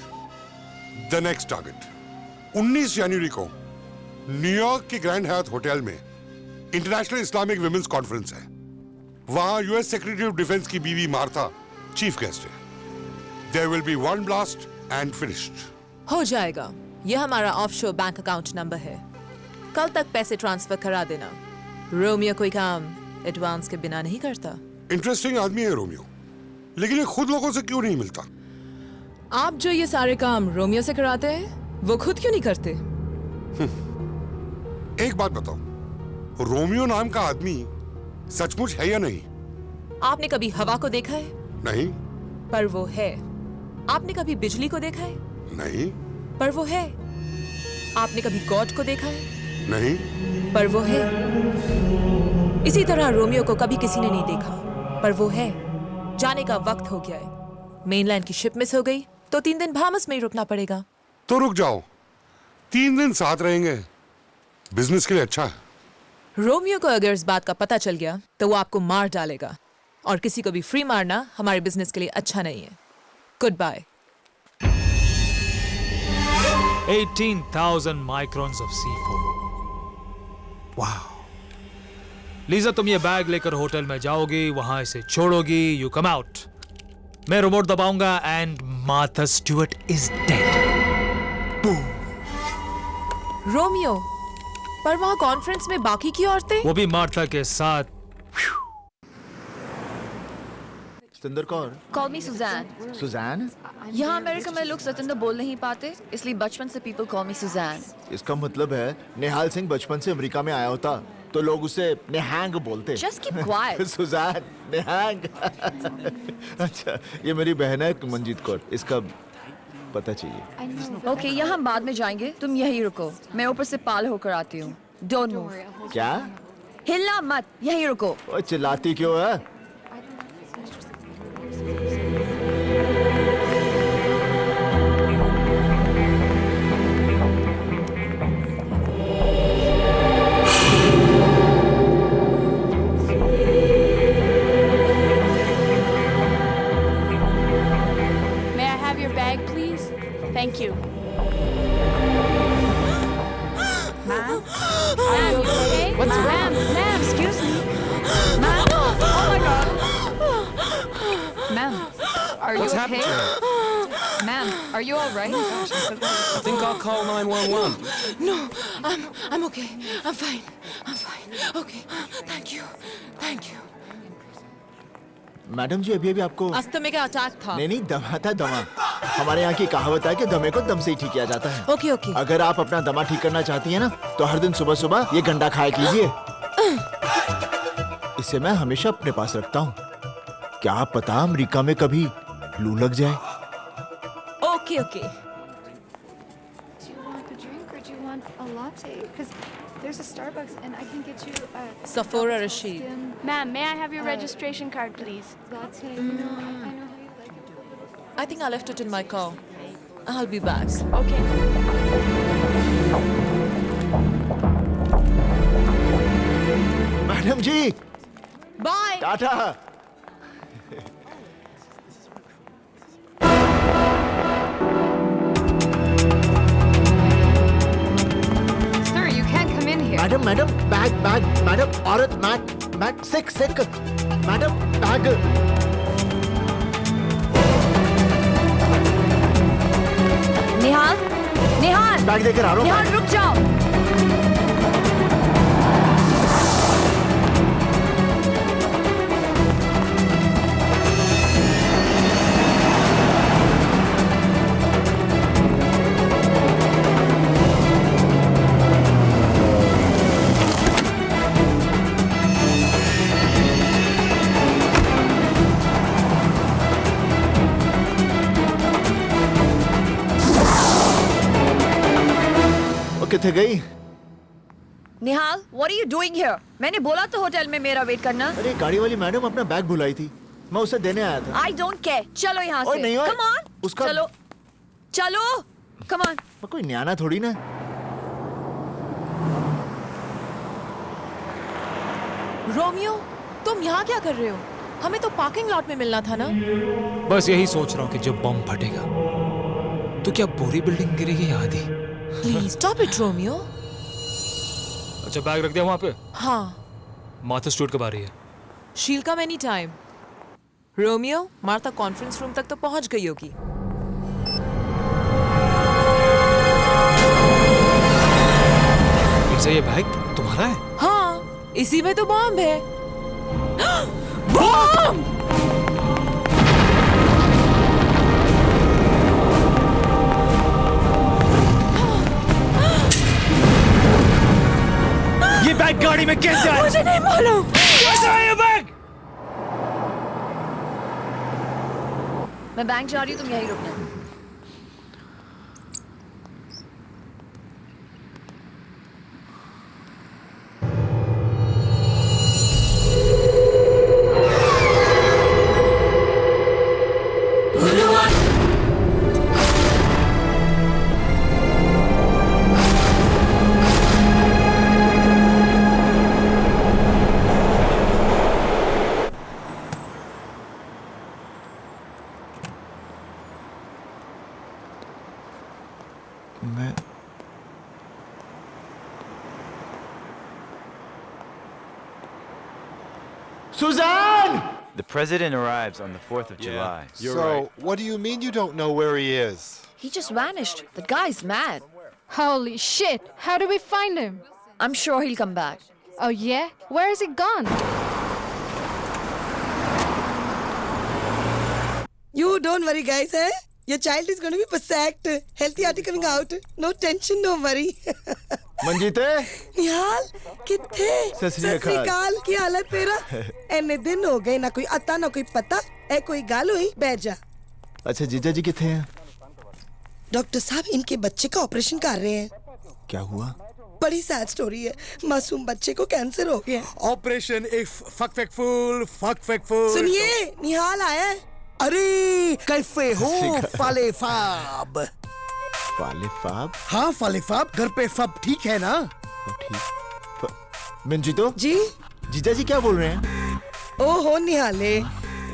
S8: the next target 19 जनवरी को न्यूयॉर्क के ग्रैंड हयात होटल में इंटरनेशनल इस्लामिक विमेंस कॉन्फ्रेंस है। वहां यूएस सेक्रेटरी ऑफ डिफेंस की बीवी मार्था चीफ गेस्ट है। There will be one blast and finished.
S11: हो जाएगा। यह हमारा ऑफशोर बैंक अकाउंट नंबर है। कल तक पैसे ट्रांसफर करा देना। रोमियो कोई काम एडवांस के बिना नहीं करता।
S8: इंटरेस्टिंग आदमी है रोमियो, लेकिन ये खुद लोगों से क्यों नहीं मिलता?
S11: आप जो ये सारे काम रोमियो से कराते हैं वो खुद क्यों नहीं करते?
S8: एक बात बताओ, रोमियो नाम का आदमी सचमुच है या नहीं?
S11: आपने कभी हवा को देखा है?
S8: नहीं।
S11: पर वो है। आपने कभी बिजली को देखा है?
S8: नहीं।
S11: पर वो है। आपने कभी गॉड को देखा है?
S8: नहीं।
S11: पर वो है। इसी तरह रोमियो को कभी किसी ने नहीं देखा, पर वो है। जाने का वक्त हो गया है। मेनलैंड की शिप मिस हो गई तो 3 दिन बाहामास में ही रुकना पड़ेगा।
S8: तो रुक जाओ, 3 दिन साथ रहेंगे, बिजनेस के लिए अच्छा है।
S11: रोमियो को अगर इस बात का पता चल गया तो वो आपको मार डालेगा, और किसी को भी फ्री मारना हमारे बिजनेस के लिए अच्छा नहीं है। Good bye.
S1: 18,000 microns of C4। वाह। लीजा, तुम ये बैग लेकर होटल में जाओगी, वहां इसे छोड़ोगी, यू कम आउट। मैं रिमोट दबाऊंगा and Martha Stewart is dead.
S11: Romeo, पर वहां कॉन्फ्रेंस में बाकी की औरतें?
S1: वो भी मार्था के साथ।
S3: Satinder Kaur?
S2: Call me Suzanne.
S3: Suzanne?
S2: यहाँ अमेरिका में लोग सतिंदर बोल नहीं पाते, इसलिए बचपन से people call me Suzanne.
S3: इसका मतलब है निहाल सिंह बचपन से अमेरिका में आया होता तो लोग उसे नेहांग बोलते।
S2: Just keep quiet.
S3: सुजैन, नेहांग। अच्छा, ये मेरी बहन है मंजीत कौर, इसका पता चाहिए।
S2: Okay, यहाँ हम बाद में जाएंगे, तुम यहीं रुको, मैं ऊपर से पाल होकर आती हूँ। Don't move.
S3: क्या?
S2: हिलना मत, यहीं रुको।
S3: ओए, चिल्लाती क्यों है?
S21: May I have your bag, please? Thank you. Ma'am? Are you okay?
S2: What's wrong?
S21: Ma'am, excuse me.
S2: Ma'am, oh my God. Ma'am, are you
S16: What's
S2: okay?
S16: happened to her?
S2: Ma'am, are you all right?
S16: I think I'll call 911.
S11: No, I'm okay. I'm fine. I'm fine. Okay. Thank you. Thank you.
S3: Madam ji, अभी अभी आपको
S11: अस्थमे का attack था।
S3: नहीं, दमा था, दमा। हमारे यहाँ की कहावत है कि दमे को दम से ही ठीक किया जाता है।
S11: Okay okay.
S3: अगर आप अपना दमा ठीक करना चाहती हैं ना, तो हर दिन सुबह सुबह ये गंडा खाया कीजिए। इसे मैं हमेशा अपने पास रखता हूँ। क्या पता अमेरिका में कभी लू लग जाए।
S11: Okay okay.
S21: Do you want a drink or do you want a latte? Because there's a Starbucks and I can get you a...
S11: Safora Rashid.
S21: Ma'am, may I have your registration card, please? Latte. I know how you like it.
S11: I think I left it in my car. I'll be back.
S21: Okay.
S3: Madam ji,
S11: bye.
S3: टाटा।
S2: Sir, you can't come in here.
S3: Madam, madam, bag, bag, madam, औरत, मैग, सिक, madam, bag.
S2: Nihal, Nihal,
S3: bag देकर आ रहा हूँ।
S2: निहाल रुक जाओ।
S3: किथे गई?
S2: निहाल, what are you doing here? मैंने बोला तो होटल में मेरा वेट करना।
S3: अरे गाड़ी वाली मैडम अपना बैग भुलाई थी, मैं उसे देने आया था।
S2: I don't care. चलो यहाँ से।
S3: नहीं,
S2: Come on.
S3: उसका
S2: चलो, चलो, come on.
S3: मैं कोई न्याना थोड़ी ना।
S11: रोमियो, तुम यहाँ क्या कर रहे हो? हमें तो पार्किंग लॉट में मिलना था ना?
S1: बस यही सोच रहा हूँ कि जब बम फटेगा तो क्या पूरी बिल्डिंग गिरेगी या आधी?
S11: Please stop it, Romeo.
S1: अच्छा, बैग रख दिया वहाँ पे?
S11: हाँ।
S1: मार्था स्टुअर्ट कब आ रही है?
S11: शील कम any time. Romeo, Martha conference room तक तो पहुंच गई होगी।
S1: फिर से ये बैग तुम्हारा है?
S11: हाँ, इसी में तो बॉम्ब है। बॉम्ब!
S1: ये बैग गाड़ी में कैसे आया?
S11: मुझे नहीं मालूम।
S1: कैसे आया ये बैग?
S2: मैं बैंक जा रही हूँ, तुम यहीं रुकना।
S3: Suzanne!
S22: The president arrives on the 4th of July.
S19: So, what do you mean you don't know where he is?
S2: He just vanished. That guy's mad.
S21: Holy shit! How do we find him?
S2: I'm sure he'll come back.
S21: Oh yeah? Where is he gone?
S7: You don't worry, guys. Your child is going to be perfect. Healthy RT coming out. No tension, don't worry.
S3: मंजीते
S7: निहाल किथे?
S3: सत श्री अकाल।
S7: की हालत तेरा? एने दिन हो गए, ना कोई अता ना कोई पता। ए कोई गाल हुई? बैठ जा।
S3: अच्छा जीजा जी किथे हैं?
S7: डॉक्टर साहब इनके बच्चे का ऑपरेशन कर रहे हैं।
S3: क्या हुआ?
S7: बड़ी सैड स्टोरी है। मासूम बच्चे को कैंसर हो गया।
S9: ऑपरेशन इफ फक फूल।
S7: सुनिए, निहाल आया है।
S9: अरे कैसे हो फाले फाब?
S3: फाले फाब?
S9: हाँ फाले फाब, घर पे फब ठीक है ना?
S3: ठीक। मंजीतो
S7: जी
S3: जीजा जी क्या बोल रहे हैं?
S7: ओहो निहाले,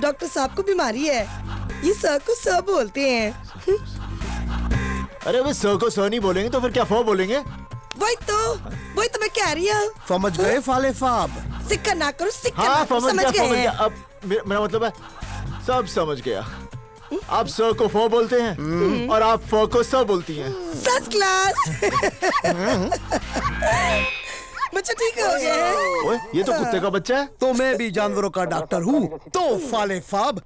S7: डॉक्टर साहब को बीमारी है। ये सर को सर बोलते हैं।
S3: अरे वे सर को सर नहीं बोलेंगे तो फिर क्या फो बोलेंगे?
S7: वही तो मैं कह रही हूँ।
S9: समझ गए फाले फाब?
S7: सिक्का ना करो, सिक्का
S3: हाँ,
S7: ना करो, समझ गए हैं।
S3: अब मेरा मतलब है सब समझ गया। आप सर को फो बोलते हैं और आप फो को सर बोलती हैं।
S7: First class. बच्चा ठीक हो गया है।
S3: ओए, ये तो कुत्ते का बच्चा है।
S9: तो मैं भी जानवरों का डॉक्टर हूँ। तो फाले फाब,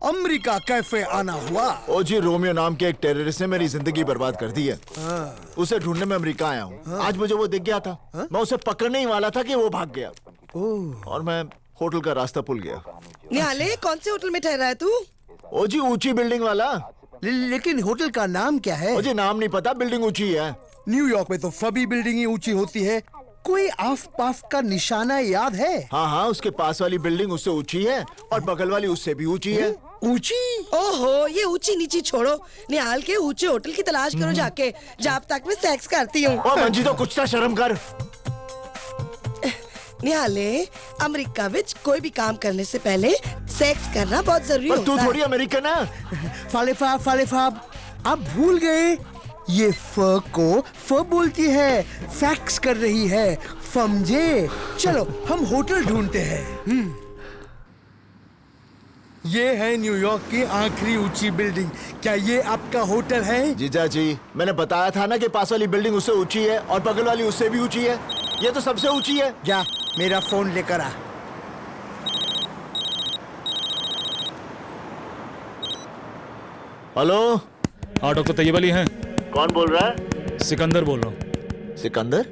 S9: अमेरिका कैफे आना हुआ?
S3: ओ जी, रोमियो नाम के एक टेररिस्ट ने मेरी जिंदगी बर्बाद कर दी है। उसे ढूंढने में अमेरिका आया हूँ। आज मुझे वो दिख गया था। मैं उसे पकड़ने ही वाला था कि वो भाग गया और मैं होटल का रास्ता भूल गया।
S7: निहाले, कौन से होटल में ठहरा है तू?
S3: ओ जी, ऊंची बिल्डिंग वाला।
S9: लेकिन होटल का नाम क्या है?
S3: मुझे नाम नहीं पता, बिल्डिंग ऊंची है।
S9: न्यूयॉर्क में तो सभी बिल्डिंग ही ऊंची होती है। कोई आस पास का निशाना याद है?
S3: हाँ, उसके पास वाली बिल्डिंग उससे ऊंची है और बगल वाली उससे भी ऊंची है।
S9: ऊंची?
S7: ओहो, ये ऊंची नीची छोड़ो। निहाल के ऊंचे होटल की तलाश करो जाके, जब तक मैं सेक्स करती हूँ।
S3: ओ मंजी, तो कुछ तो शर्म कर।
S7: निहाले, अमेरिका विच कोई भी काम करने से पहले सेक्स करना बहुत जरूरी होता है।
S3: तू थोड़ी अमेरिकन है।
S9: फाले फाब, आप भूल गए? ये फ को फ बोलती है, फैक्स कर रही है, समझे? चलो हम होटल ढूंढते हैं। ये है न्यूयॉर्क की आखिरी ऊंची बिल्डिंग। क्या ये आपका होटल है?
S3: जीजा जी, मैंने बताया था ना कि पास वाली बिल्डिंग उससे ऊंची है और बगल वाली उससे भी ऊंची है। ये तो सबसे ऊंची है।
S9: जा, मेरा फोन लेकर आ।
S3: हेलो।
S1: हाँ, डॉक्टर तैयब अली हैं।
S3: कौन बोल रहा है?
S1: सिकंदर बोल रहा हूँ।
S3: सिकंदर?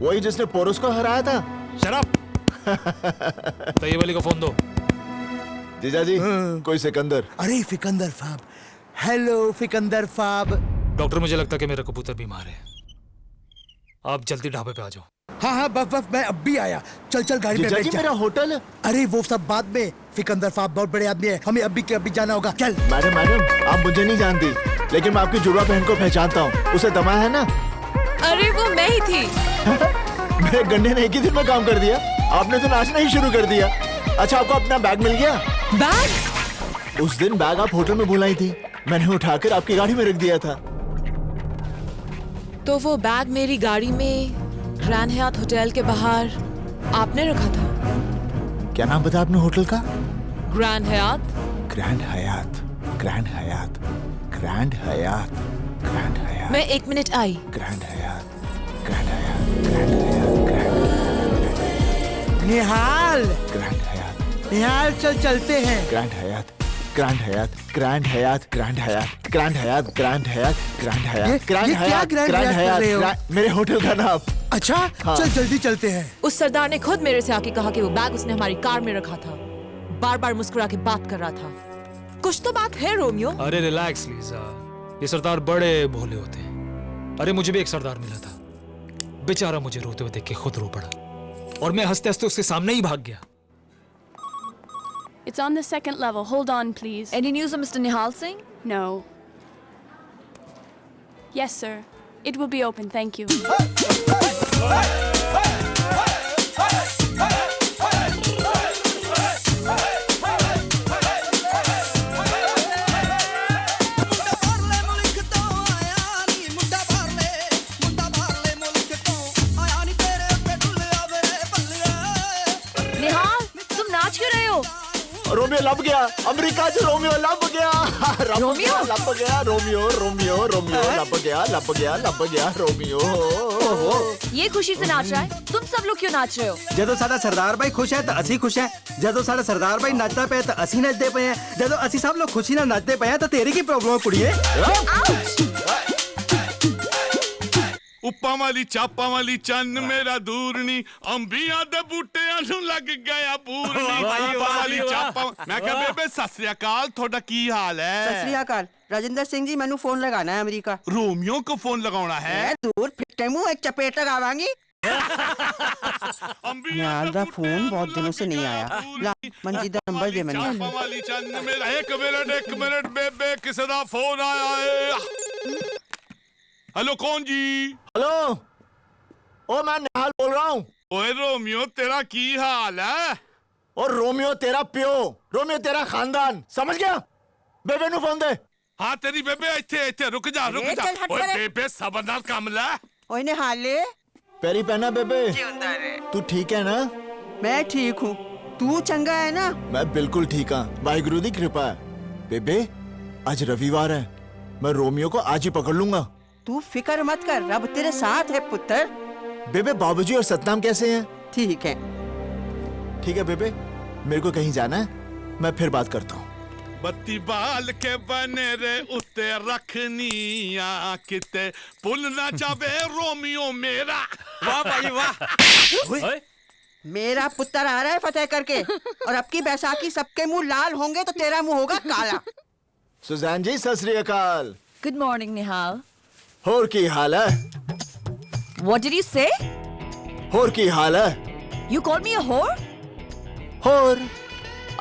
S3: वही जिसने पोरस को हराया था?
S1: शराब। तैयब अली को फोन दो।
S3: जीजा जी, कोई सिकंदर?
S9: अरे फिकंदर फाब। हेलो फिकंदर फाब।
S1: डॉक्टर, मुझे लगता है कि मेरा कबूतर बीमार है। आप जल्दी ढाबे पे आ जाओ।
S9: हाँ, बस मैं अब भी आया। चल गाड़ी में बैठ जा।
S3: मेरा होटल।
S9: अरे वो सब बाद में। फिकंदर फाब बहुत बड़े आदमी है, हमें अभी के अभी जाना होगा। चल।
S3: मैडम, आप मुझे नहीं जानती, लेकिन मैं आपकी जुड़वा बहन को पहचानता हूँ। उसे दमा है ना?
S11: अरे वो मैं ही थी।
S3: मेरे गंडे ने एक ही दिन में काम कर दिया। आपने तो नाचना ही शुरू कर दिया। अच्छा, आपको अपना बैग मिल गया?
S11: बैग?
S3: उस दिन बैग आप होटल में भुलाई थी, मैंने उठाकर आपकी गाड़ी में रख दिया था।
S11: तो वो बैग मेरी गाड़ी में ग्रैंड हयात होटल के बाहर आपने रखा था?
S3: क्या नाम बताया आपने होटल का?
S11: Grand Hyatt.
S3: Grand Hyatt, grand Hyatt, grand Hyatt, grand Hyatt.
S11: मैं 1 मिनट आई।
S3: Grand Hyatt, grand Hyatt, grand Hyatt, grand
S9: Nihal,
S3: grand Hyatt,
S9: Nihal चल चलते हैं।
S3: Grand Hyatt, grand Hyatt, grand Hyatt, grand Hyatt, grand Hyatt, grand Hyatt, grand Hyatt, grand Hyatt, grand Hyatt, मेरे hotel का नाम।
S9: अच्छा चल जल्दी चलते हैं।
S11: उस सरदार ने खुद मेरे से आके कहा कि वो बैग उसने हमारी कार में रखा था। बार बार मुस्कुरा के बात कर रहा था। कुछ तो बात है रोमियो।
S1: अरे रिलैक्स लीजा, ये सरदार बड़े भोले होते हैं। अरे मुझे भी एक सरदार मिला था, बेचारा मुझे रोते हुए देख के खुद रो पड़ा और मैं हंसते हंसते उसके सामने ही भाग गया।
S13: It's on the second level. Hold on, please.
S2: Any news of Mr. Nihal Singh?
S13: No. Yes, sir. It will be open. Thank you.
S2: निहाल, तुम नाच क्यों रहे हो?
S3: रोमियो लब गया, अमेरिका से रोमियो लब गया।
S2: रोमियो?
S3: लब गया, रोमियो, रोमियो, रोमियो लब गया, लब गया, लब गया, रोमियो।
S2: ये खुशी से नाच रहा है, तुम सब लोग क्यों नाच रहे हो?
S14: ਜਦੋਂ ਸਾਡਾ ਸਰਦਾਰ ਭਾਈ ਖੁਸ਼ ਹੈ ਤਾਂ ਅਸੀਂ ਖੁਸ਼ ਹੈ। ਜਦੋਂ ਸਾਡਾ ਸਰਦਾਰ ਭਾਈ ਨੱਚਦਾ ਪਿਆ ਤਾਂ ਅਸੀਂ ਨੱਚਦੇ ਪਏ ਹਾਂ। ਜਦੋਂ ਅਸੀਂ ਸਭ ਲੋਕ ਖੁਸ਼ੀ ਨਾਲ ਨੱਚਦੇ ਪਏ ਹਾਂ ਤਾਂ ਤੇਰੀ ਕੀ ਪ੍ਰੋਬਲਮ ਹੈ ਕੁੜੀਏ?
S23: ਉੱਪਾਂ ਵਾਲੀ ਚਾਪਾਂ ਵਾਲੀ ਚੰਨ ਮੇਰਾ ਦੂਰਨੀ ਅੰਬੀਆਂ ਦੇ ਬੂਟਿਆਂ ਨੂੰ ਲੱਗ ਗਿਆ ਪੂਰਨੀ ਉੱਪਾਂ ਵਾਲੀ ਚਾਪਾਂ ਮੈਂ ਕਿਹਾ ਬੇਬੇ ਸਤਿ ਸ੍ਰੀ ਅਕਾਲ ਤੁਹਾਡਾ ਕੀ ਹਾਲ ਹੈ
S7: सत श्री अकाल राजेंद्र सिंह जी मैनू फोन लगाना है अमेरिका
S23: रोमियो को फोन लगाना है
S7: दूर फिट्टे मुंह एक चपेट लगावांगी निहाल दा फोन बहुत दिनों से नहीं आया ला मंजी दा नंबर दे मैनू
S23: ਚਾਪਾਂ ਵਾਲੀ ਚੰਨ ਮੇਰਾ ਇੱਕ ਮਿੰਟ ਬੇਬੇ ਕਿਸੇ ਦਾ ਫੋਨ ਆਇਆ ਹੈ हेलो कौन जी
S3: हेलो ओ मैं निहाल बोल रहा हूँ
S23: ओए रोमियो तेरा की हाल है
S3: और रोमियो तेरा प्यो रोमियो तेरा खानदान समझ गया बेबे नु फोन दे
S23: हाँ तेरी बेबे इत्थे रुक जा ओए बेबे सबर नाल काम ले
S7: ओए निहाल ले
S3: पैरी पहना बेबे तू ठीक है ना
S7: मैं ठीक हूँ तू चंगा है ना
S3: मैं बिल्कुल ठीक हाँ वाहिगुरु दी कृपा है बेबे आज रविवार है मैं रोमियो को आज ही पकड़ लूंगा
S7: तू फिक्र मत कर रब तेरे साथ है पुत्र
S3: बेबे बाबूजी और सतनाम कैसे हैं
S7: ठीक है
S3: बेबे मेरे को कहीं जाना है मैं फिर बात करता हूँ
S23: बत्ती बाल के बने रे उत्ते रखनिया किते भूल ना जावे रोमियो मेरा
S14: वाह भाई वाह
S7: मेरा पुत्र आ रहा है फतेह करके और अब की बैसाखी सबके मुंह लाल होंगे तो तेरा मुंह होगा काला
S3: सुजान जी सत श्री अकाल
S2: Good morning, Nihal.
S3: होर की हाल है
S2: What did you say?
S3: होर की हाल है
S2: You called me a whore?
S3: होर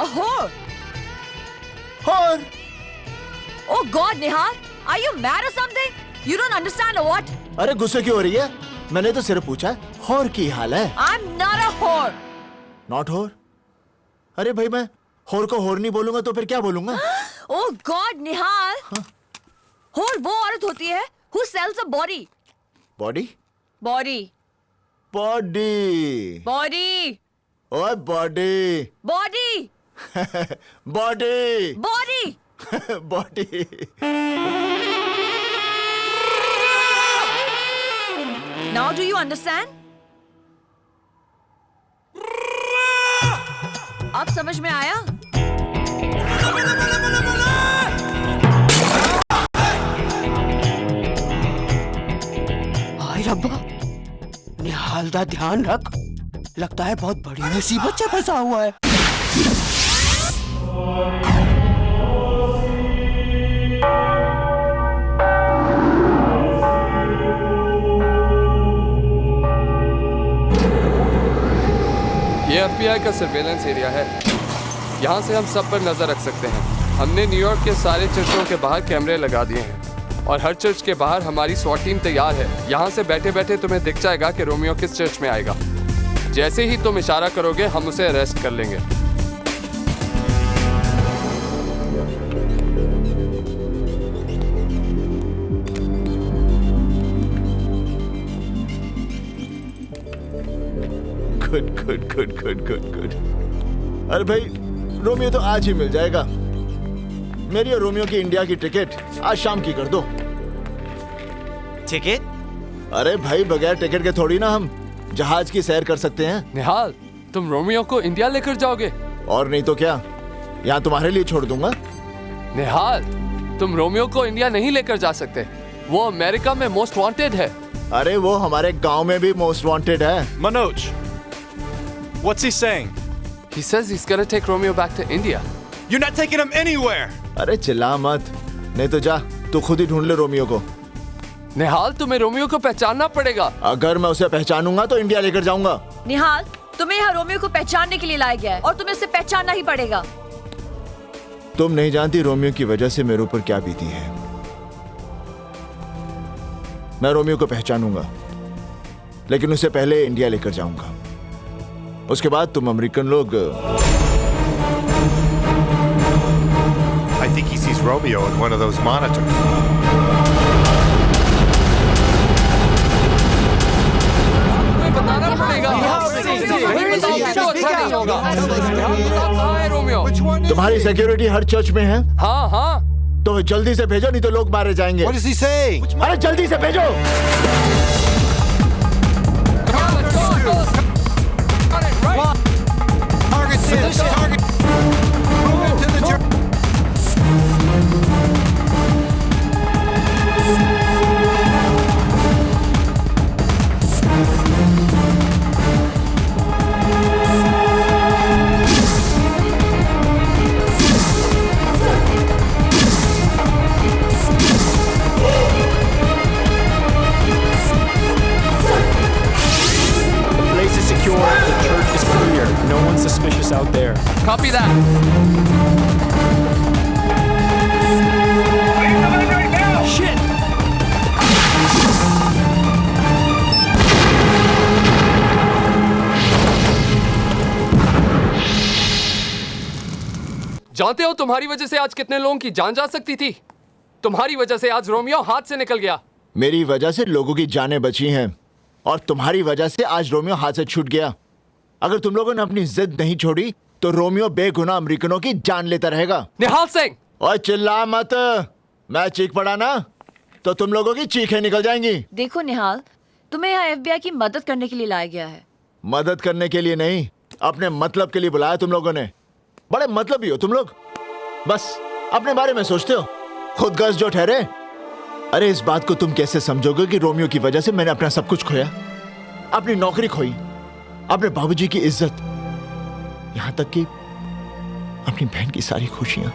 S2: A whore?
S3: होर
S2: Oh God, Nihal, are you mad or something? You don't understand or what?
S3: अरे गुस्से क्यों हो रही है मैंने तो सिर्फ पूछा होर की हाल है
S2: I'm not a whore.
S3: Not होर अरे भाई मैं होर को होर नहीं बोलूंगा तो फिर क्या बोलूंगा
S2: Oh God, Nihal. Whore वो औरत होती है who sells a body.
S3: Body
S2: Body.
S3: Body
S2: Body.
S3: ओए body
S2: Body.
S3: Body
S2: Body.
S3: Body
S2: Now do you understand? अब समझ में आया?
S7: हाय रब्बा निहाल दा ध्यान रख लगता है बहुत बड़ी मुसीबत से फंसा हुआ है
S18: ये FBI का सर्वेलेंस एरिया है। यहाँ से हम सब पर नजर रख सकते हैं। हमने न्यूयॉर्क के सारे चर्चों के बाहर कैमरे लगा दिए हैं और हर चर्च के बाहर हमारी SWAT टीम तैयार है। यहाँ से बैठे बैठे तुम्हें दिख जाएगा कि रोमियो किस चर्च में आएगा। जैसे ही तुम इशारा करोगे हम उसे अरेस्ट कर लेंगे।
S3: Good good good good good good अरे भाई रोमियो तो आज ही मिल जाएगा। मेरी और रोमियो की इंडिया की टिकट आज शाम की कर दो।
S22: टिकट?
S3: अरे भाई बगैर टिकट के थोड़ी ना हम जहाज की सैर कर सकते हैं।
S18: निहाल, तुम रोमियो को इंडिया लेकर जाओगे?
S3: और नहीं तो क्या, यहाँ तुम्हारे लिए छोड़ दूंगा।
S18: निहाल, तुम रोमियो को इंडिया नहीं लेकर जा सकते। वो अमेरिका में मोस्ट वांटेड है।
S3: अरे वो हमारे गांव में भी मोस्ट वांटेड है।
S16: Manoj, what's he saying?
S18: He says he's gonna take Romeo back to India.
S16: You're not taking him anywhere.
S3: अरे चिल्ला मत, नहीं तो जा तू खुद ही ढूंढ ले रोमियो को।
S18: निहाल, तुम्हें रोमियो को पहचानना पड़ेगा।
S3: अगर मैं उसे पहचानूंगा तो इंडिया लेकर जाऊंगा।
S2: निहाल, तुम्हें यहाँ रोमियो को पहचानने के लिए लाया गया है और तुम्हें उसे पहचानना ही पड़ेगा।
S3: तुम नहीं जानती रोमियो की वजह से मेरे ऊपर क्या बीती है। मैं रोमियो को पहचानूंगा, लेकिन उसे पहले इंडिया लेकर जाऊंगा। उसके बाद तुम अमेरिकन लोग।
S19: I think he sees Romeo in one of those monitors.
S18: बताना पड़ेगा।
S3: तुम्हारी सिक्योरिटी हर चर्च में है?
S18: हाँ हाँ।
S3: तो जल्दी से भेजो, नहीं तो लोग मारे जाएंगे।
S19: What does he say?
S3: अरे जल्दी से भेजो।
S10: Suspicious out there.
S18: Copy that.
S10: Shit!
S18: जानते हो तुम्हारी वजह से आज कितने लोगों की जान जा सकती थी? तुम्हारी वजह से आज रोमियो हाथ से निकल गया।
S3: मेरी वजह से लोगों की जानें बची हैं और तुम्हारी वजह से आज रोमियो हाथ से छूट गया। अगर तुम लोगों ने अपनी जिद नहीं छोड़ी तो रोमियो बेगुनाह अमेरिकनों की जान लेता रहेगा।
S18: निहाल सिंह!
S3: और चिल्ला मत, मैं चीख पड़ा ना तो तुम लोगों की चीखें निकल जाएंगी।
S2: देखो निहाल, तुम्हें यहाँ FBI की मदद करने के लिए लाया गया है।
S3: मदद करने के लिए नहीं, अपने मतलब के लिए बुलाया तुम लोगों ने। बड़े मतलबी हो तुम लोग, बस अपने बारे में सोचते हो, खुदगर्ज जो ठहरे। अरे इस बात को तुम कैसे समझोगे कि रोमियो की वजह से मैंने अपना सब कुछ खोया, अपनी नौकरी खोई, अपने बाबूजी की इज्जत, यहां तक कि अपनी बहन की सारी खुशियां।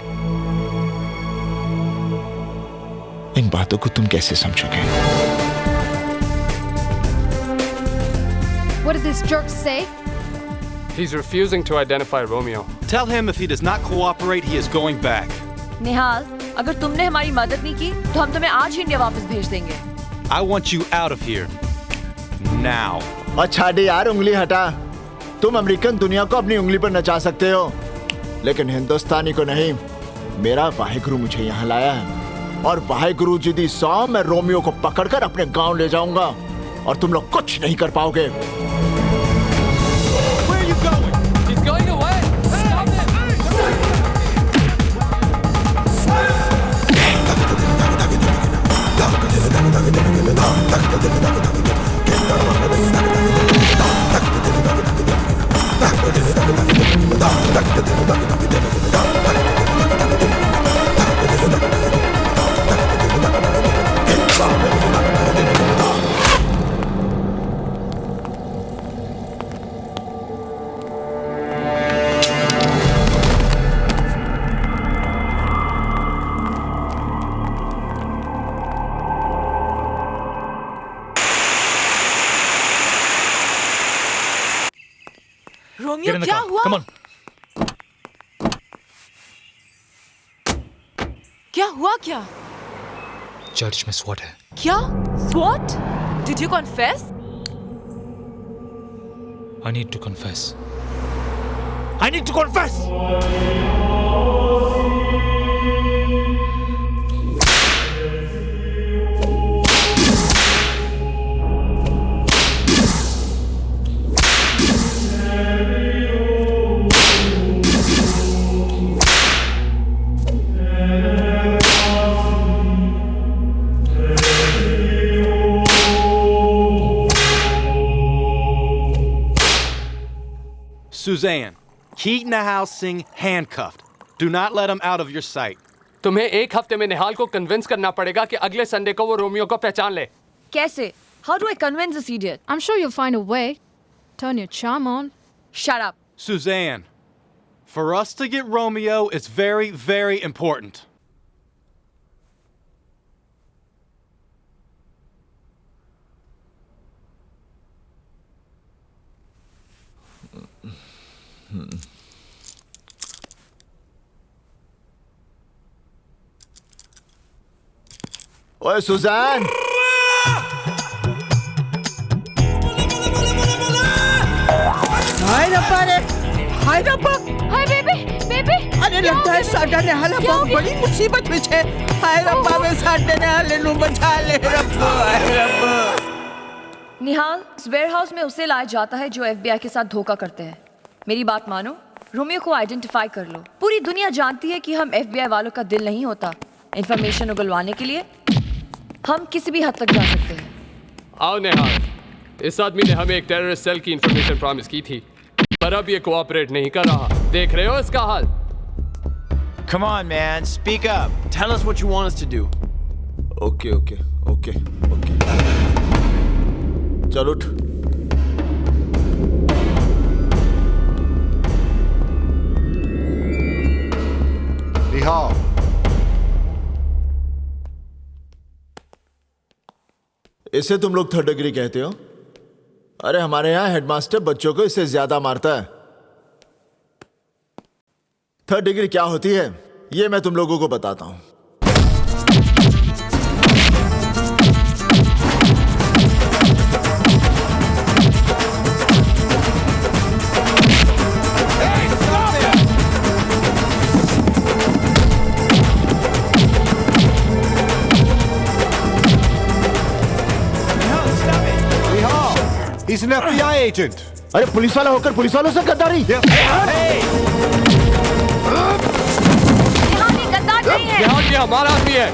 S3: इन बातों को तुम कैसे समझोगे?
S12: What did this jerk say?
S18: He's refusing to identify Romeo.
S16: Tell him if he does not cooperate, he is going back.
S2: निहाल, अगर तुमने हमारी मदद नहीं की तो हम तुम्हें आज ही इंडिया वापस भेज देंगे।
S16: I want you out of here. Now.
S3: अच्छा डी यार, उंगली हटा। तुम अमेरिकन दुनिया को अपनी उंगली पर नचा सकते हो, लेकिन हिंदुस्तानी को नहीं। मेरा वाहेगुरु मुझे यहाँ लाया है और वाहेगुरु जी दी सौ मैं रोमियो को पकड़कर अपने गांव ले जाऊंगा और तुम लोग कुछ नहीं कर पाओगे।
S16: Where are you going?
S18: He's going away. Stop
S11: Romeo, क्या हुआ?
S1: Come on.
S11: क्या हुआ क्या?
S1: चर्च में स्वॉट है।
S11: क्या? SWAT? Did you confess?
S1: I need to confess. I need to confess.
S16: Suzanne, keep Nihal Singh handcuffed. Do not let him out of your sight.
S18: तुम्हें एक हफ्ते में निहाल को कन्विंस करना पड़ेगा कि अगले संडे को वो रोमियो को पहचान ले।
S2: कैसे? How do I convince this idiot?
S4: I'm sure you'll find a way. Turn your charm on.
S2: Shut up.
S16: Suzanne, for us to get Romeo, it's very, very important.
S3: ओए सुजान,
S7: हाय रब्बा रे, हाय रब्बा,
S2: हाय बेबी, बेबी।
S7: अरे लगता है साडा ने हाल बहुत बड़ी मुसीबत में है। हाय रब्बा वे साडे ने हाल नु बचा ले रब्बा, हाय रब्बा।
S2: निहाल, इस वेयरहाउस में उसे लाया जाता है जो FBI के साथ धोखा करते हैं। मेरी बात मानो, रोमियो को आइडेंटिफाई कर लो। पूरी दुनिया जानती है कि हम FBI वालों का दिल नहीं होता। इंफॉर्मेशन उगलवाने के लिए हम किसी भी हद तक जा सकते हैं।
S18: आओ निहाल, इस आदमी ने हमें एक टेररिस्ट सेल की इंफॉर्मेशन प्रॉमिस की थी, पर अब ये कोऑपरेट नहीं कर रहा। देख रहे हो इसका हाल?
S22: Come on, man. Speak up. Tell us what you want us to do.
S3: Okay. चल उठ।
S19: Nihal,
S3: इसे तुम लोग थर्ड डिग्री कहते हो? अरे हमारे यहाँ हेडमास्टर बच्चों को इससे ज्यादा मारता है। थर्ड डिग्री क्या होती है ये मैं तुम लोगों को बताता हूं।
S19: he's an FBI agent.
S3: अरे पुलिस वाला होकर पुलिस वालों से गद्दारी?
S2: गद्दार नहीं है।
S18: यहाँ ये हमारा आदमी है।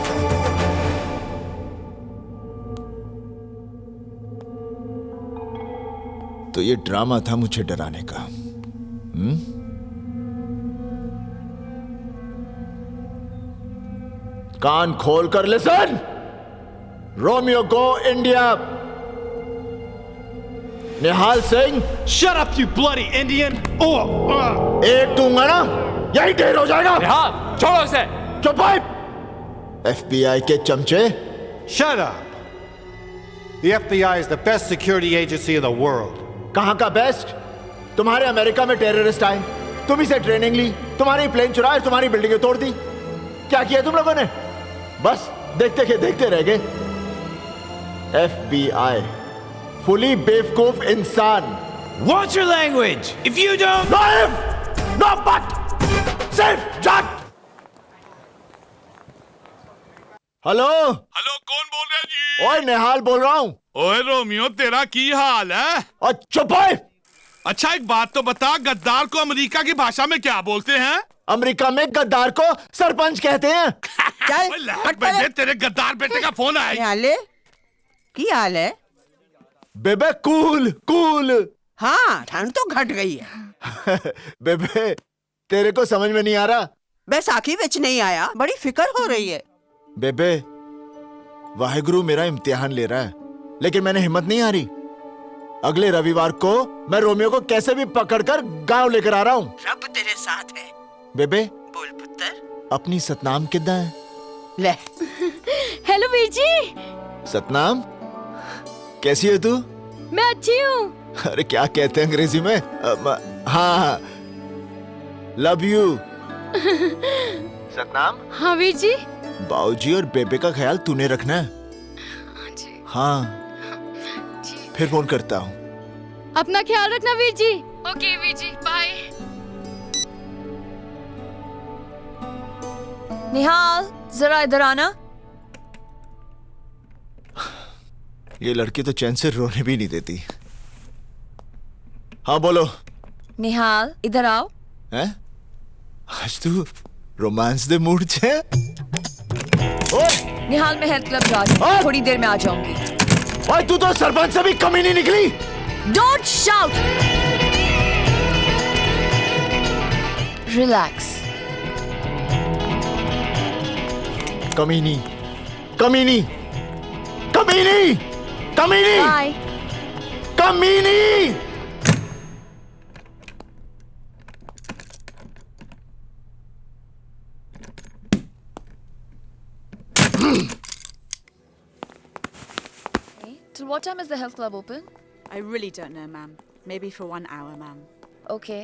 S3: तो ये ड्रामा था मुझे डराने का। कान खोल कर listen. Romeo go India. Nihal Singh.
S16: Shut up, you bloody Indian!
S3: एक दूंगा ना यही ढेर हो जाएगा।
S18: निहाल, छोड़ो इसे।
S3: चुप है। FBI के चमचे।
S19: Shut up. The FBI is the best security agency in the world.
S3: कहां का बेस्ट? तुम्हारे अमेरिका में टेररिस्ट आए, तुम इसे ट्रेनिंग ली, तुम्हारी प्लेन चुराए, तुम्हारी बिल्डिंगें तोड़ दी। क्या किया तुम लोगों ने? बस देखते रह गए। FBI फुली बेवकूफ इंसान।
S22: Watch your language. If you don't.
S3: No if, no but. सिर्फ जट। हेलो
S23: कौन बोल रहे जी?
S3: ओए निहाल बोल रहा हूँ।
S23: ओए रोमियो, तेरा की हाल है?
S3: और चुप है।
S23: अच्छा एक बात तो बता, गद्दार को अमेरिका की भाषा में क्या बोलते हैं?
S3: अमेरिका में गद्दार को सरपंच कहते हैं।
S23: क्या? तेरे गद्दार बेटे का फोन आया।
S7: की हाल है?
S3: बेबे कूल।
S7: हाँ, ठंड तो घट गई है।
S3: बेबे तेरे को समझ में नहीं आ रहा?
S7: बस आखी विच नहीं आया, बड़ी फिक्र हो रही है।
S3: बेबे वाहिगुरु मेरा इम्तिहान ले रहा है, लेकिन मैंने हिम्मत नहीं हारी। अगले रविवार को मैं रोमियो को कैसे भी पकड़कर गांव लेकर आ रहा हूँ।
S7: रब तेरे साथ है।
S3: बेबे
S7: बोल पुत्र।
S3: अपनी सतनाम कितना है?
S7: ले।
S4: हेलो वीर जी।
S3: सतनाम कैसी है तू?
S4: मैं अच्छी हूँ।
S3: अरे क्या कहते हैं अंग्रेजी में? हाँ लव यू। सतनाम।
S4: हाँ वीर जी।
S3: बाऊजी और बेबे का ख्याल तूने रखना है। हाँ फिर फोन करता हूँ।
S4: अपना ख्याल रखना वीर जी। Okay Veer ji, bye.
S2: निहाल जरा इधर आना।
S3: ये लड़की तो चैन से रोने भी नहीं देती। हाँ बोलो।
S2: निहाल इधर आओ।
S3: हैं? आज तू रोमांस दे मूड छे?
S2: निहाल मैं हेल्थ क्लब जा रही हूँ, थोड़ी देर में आ जाऊंगी।
S3: ओए तू तो सरपंच से भी कमी नहीं निकली।
S2: Don't shout! रिलैक्स।
S3: कमीनी, कमीनी, कमीनी, कमीनी,
S2: बाय।
S3: कमीनी।
S2: Till what time is the health club open?
S12: I really don't know, ma'am. Maybe for 1 hour, ma'am.
S2: Okay.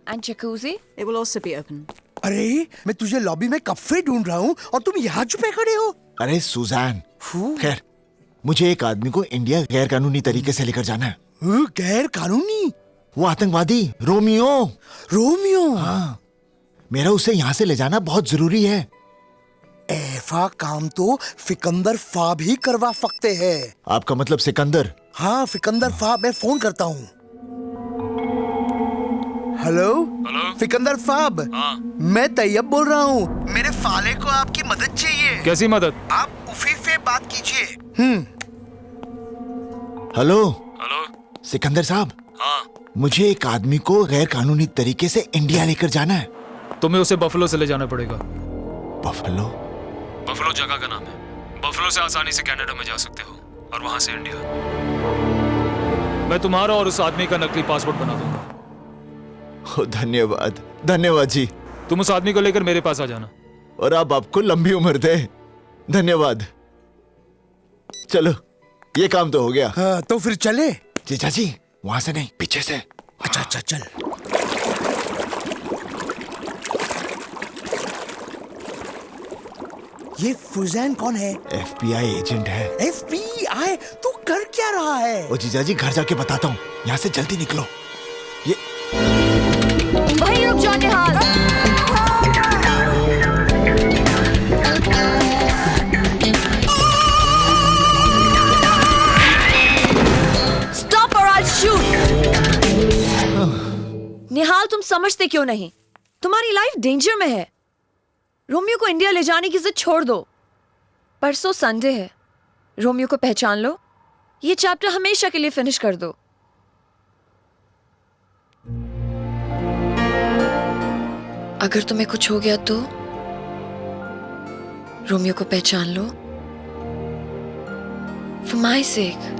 S2: And jacuzzi?
S12: It will also be open.
S9: अरे मैं तुझे लॉबी में कब से ढूंढ रहा हूँ और तुम यहाँ छुपे खड़े हो।
S3: अरे सुजैन, खैर मुझे एक आदमी को इंडिया गैर कानूनी तरीके से लेकर जाना है।
S9: गैर कानूनी?
S3: वो आतंकवादी रोमियो।
S9: रोमियो?
S3: हाँ, मेरा उसे यहाँ से ले जाना बहुत जरूरी है।
S9: ऐसा काम तो फिकंदर फाब ही करवा सकते हैं।
S3: आपका मतलब सिकंदर?
S9: हाँ, फिकंदर फाब। मैं फोन करता हूँ। हेलो फिकंदर फाब। मैं तैयब बोल रहा हूँ। मेरे फाले को आपकी मदद चाहिए।
S1: कैसी मदद?
S9: आप उफी से बात कीजिए।
S3: हेलो
S1: हेलो
S3: सिकंदर साहब।
S1: हाँ,
S3: मुझे एक आदमी को गैर कानूनी तरीके से इंडिया लेकर जाना है।
S1: तुम्हें उसे बफलो से ले जाना पड़ेगा।
S3: बफलो?
S1: बफलो जगह का नाम है। बफलो से आसानी से कनाडा में जा सकते हो और वहां से इंडिया। मैं तुम्हारा और उस आदमी का नकली पासपोर्ट बना दूंगा।
S3: धन्यवाद, धन्यवाद जी।
S1: तुम उस आदमी को लेकर मेरे पास आ जाना।
S3: और आप आपको लंबी उम्र दे। धन्यवाद। चलो, ये काम तो हो गया।
S9: हाँ, तो फिर चले।
S3: जीजा जी, वहां से नहीं, पीछे से।
S9: अच्छा अच्छा, चल। ये फुजैन कौन है?
S3: FBI एजेंट है।
S9: FBI? तू कर क्या रहा है?
S3: ओ जीजा जी, घर जाके बताता हूँ। यहाँ से जल्दी निकलो। ये
S2: वहीं रुक जाने हाल। Stop or I'll shoot. निहाल, तुम समझते क्यों नहीं? तुम्हारी लाइफ डेंजर में है। रोमियो को इंडिया ले जाने की जिद छोड़ दो। परसों संडे है। रोमियो को पहचान लो। ये चैप्टर हमेशा के लिए फिनिश कर दो। अगर तुम्हें कुछ हो गया तो रोमियो को पहचान लो। For my sake.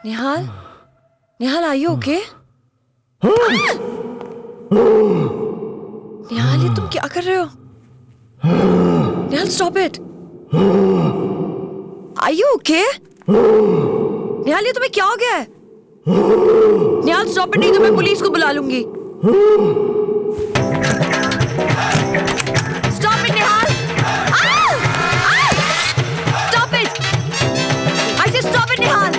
S2: Nihal, Nihal, are you okay? निहाल, ये तुम क्या कर रहे हो? निहाल, stop it. Are you okay? निहाल, ये तुम्हें क्या हो गया है? निहाल, stop it, नहीं तो मैं पुलिस को बुला लूंगी। Stop it, Nihal! Stop it! I said stop it, निहाल!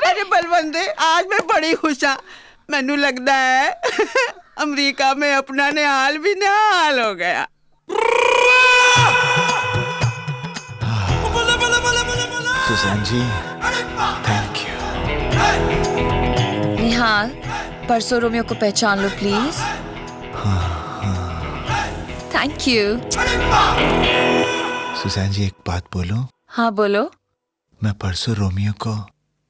S7: अरे बलवंदे, आज मैं बड़ी खुश हाँ। मैनू लगता है अमेरिका में अपना निहाल भी निहाल हो गया।
S3: Susan ji, thank you.
S2: Nihal, परसों रोमियो को पहचान लो please. Thank you.
S3: Susan ji, एक बात बोलूं?
S2: हाँ, बोलो।
S3: मैं परसों रोमियो को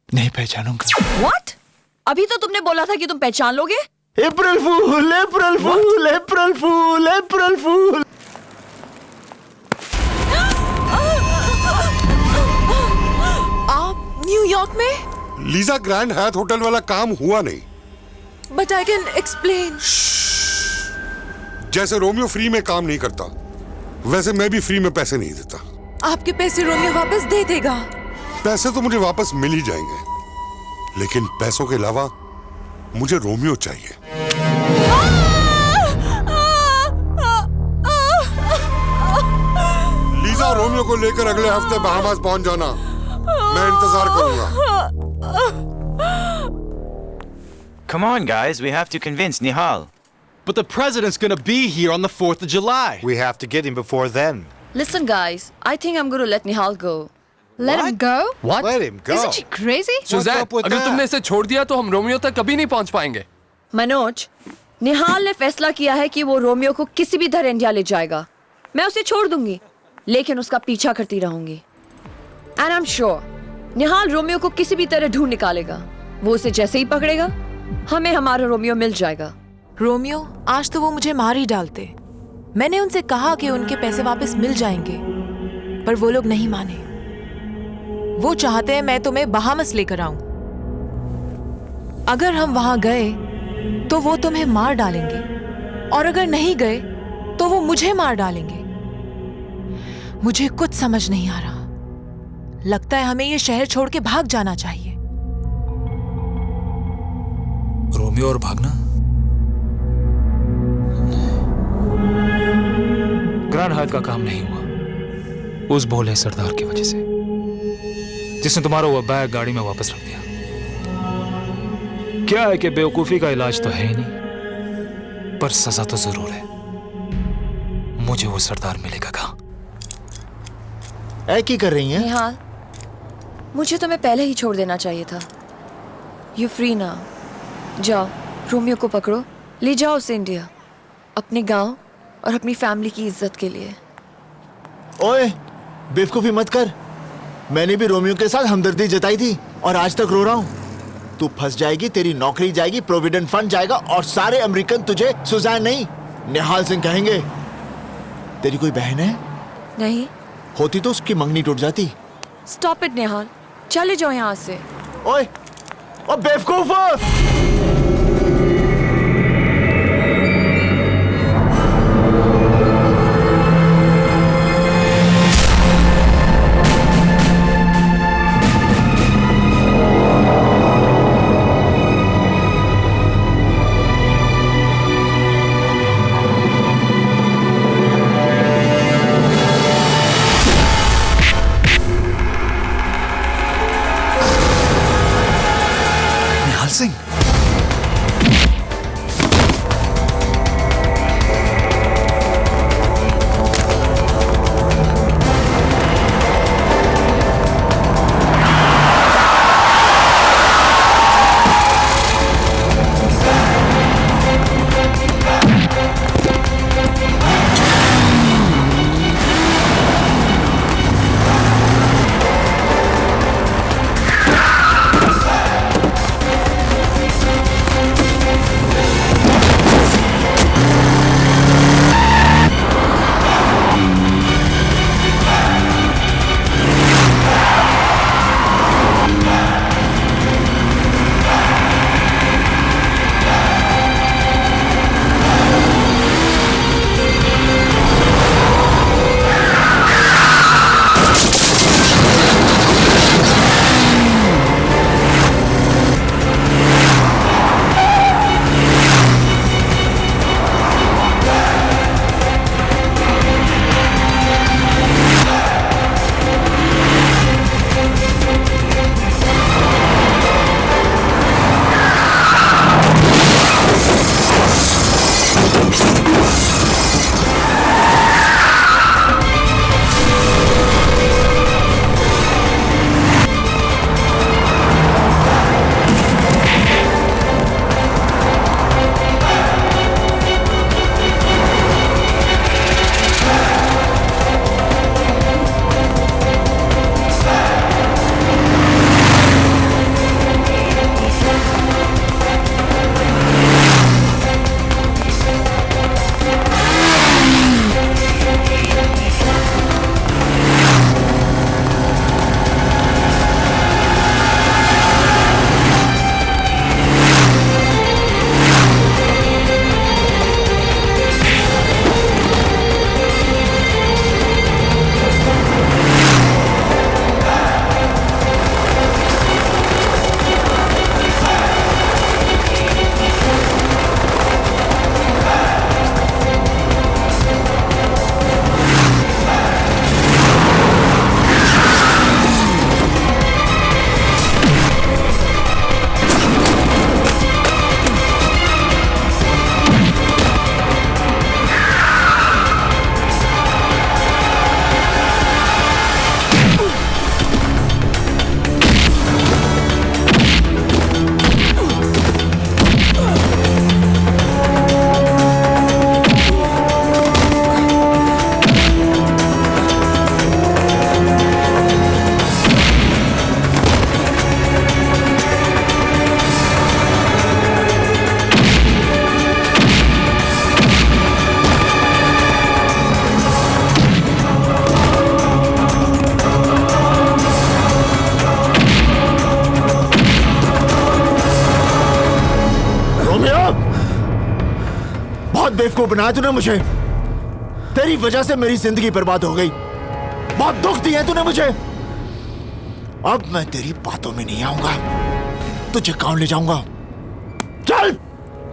S3: नहीं पहचानूंगा।
S2: What? अभी तो तुमने बोला था कि तुम पहचान लोगे।
S3: अप्रैल फूल, अप्रैल फूल, अप्रैल फूल, अप्रैल फूल।
S11: आप न्यूयॉर्क में?
S8: लीजा, ग्रैंड हयात होटल वाला काम हुआ नहीं।
S11: But I can explain.
S8: जैसे रोमियो फ्री में काम नहीं करता, वैसे मैं भी फ्री में पैसे नहीं देता।
S11: आपके पैसे रोमियो वापस दे देगा।
S8: पैसे तो मुझे वापस मिल ही जाएंगे, लेकिन पैसों के अलावा मुझे रोमियो चाहिए। लीजा, रोमियो को लेकर अगले हफ्ते बहामास पहुंच जाना। मैं इंतजार करूंगा।
S22: Come on, guys. We have to convince Nihal.
S16: But the president's gonna be here on the 4th of July.
S19: We have to get him before then.
S2: Listen, guys, I think I'm going to let Nihal go.
S21: Let him go?
S18: What?
S19: Let him go.
S21: Isn't she crazy?
S18: Suzanne,
S19: up with
S18: अगर
S19: that?
S18: तुमने इसे छोड़ दिया तो हम Romeo तक कभी नहीं पहुंच पाएंगे।
S2: मनोज, निहाल ने फैसला किया है कि वो रोमियो को किसी भी तरह इंडिया ले जाएगा। मैं उसे छोड़ दूंगी, लेकिन उसका पीछा करती रहूंगी। And I'm sure, Nihal Romeo को किसी भी तरह ढूंढ निकालेगा। वो उसे जैसे ही पकड़ेगा, हमें हमारा रोमियो मिल जाएगा।
S11: रोमियो, आज तो वो मुझे मार ही डालते। मैंने उनसे कहा कि उनके पैसे वापस मिल जाएंगे, पर वो लोग नहीं माने। वो चाहते हैं मैं तुम्हें बहामस लेकर आऊं। अगर हम वहां गए तो वो तुम्हें मार डालेंगे, और अगर नहीं गए तो वो मुझे मार डालेंगे। मुझे कुछ समझ नहीं आ रहा। लगता है हमें ये शहर छोड़ के भाग जाना चाहिए।
S1: रोमियो और भागना? ग्रैंड हायत का काम नहीं हुआ उस भोले सरदार की वजह से, जिसने तुम्हारा वो बैग गाड़ी में वापस रख दिया। क्या है कि बेवकूफी का इलाज तो है ही नहीं, पर सजा तो जरूर है। मुझे वो सरदार मिलेगा कहाँ?
S3: ऐ की कर रही हैं?
S2: निहाल, मुझे तुम्हें पहले ही छोड़ देना चाहिए था। यू फ्री ना। जाओ, रोमियो को पकड़ो, ले जाओ उसे इंडिया, अपने गांव और अपनी फैमिली की इज्जत के लिए।
S3: ओए, बेवकूफी मत कर। मैंने भी रोमियो के साथ हमदर्दी जताई थी और आज तक रो रहा हूं। तू फंस जाएगी, तेरी नौकरी जाएगी, प्रोविडेंट फंड जाएगा और सारे अमेरिकन तुझे सुजैन नहीं, निहाल सिंह कहेंगे। तेरी कोई बहन है?
S2: नहीं।
S3: होती तो उसकी मंगनी टूट जाती।
S2: स्टॉप इट निहाल, चले जाओ यहाँ से।
S3: ओए, ओ बेवकूफ!
S1: सिंह,
S3: बेवकूफ बनाया तूने मुझे। तेरी वजह से मेरी जिंदगी बर्बाद हो गई। बहुत दुख दिया तूने मुझे। अब मैं तेरी बातों में नहीं आऊंगा। तुझे कौन ले जाऊंगा? चल।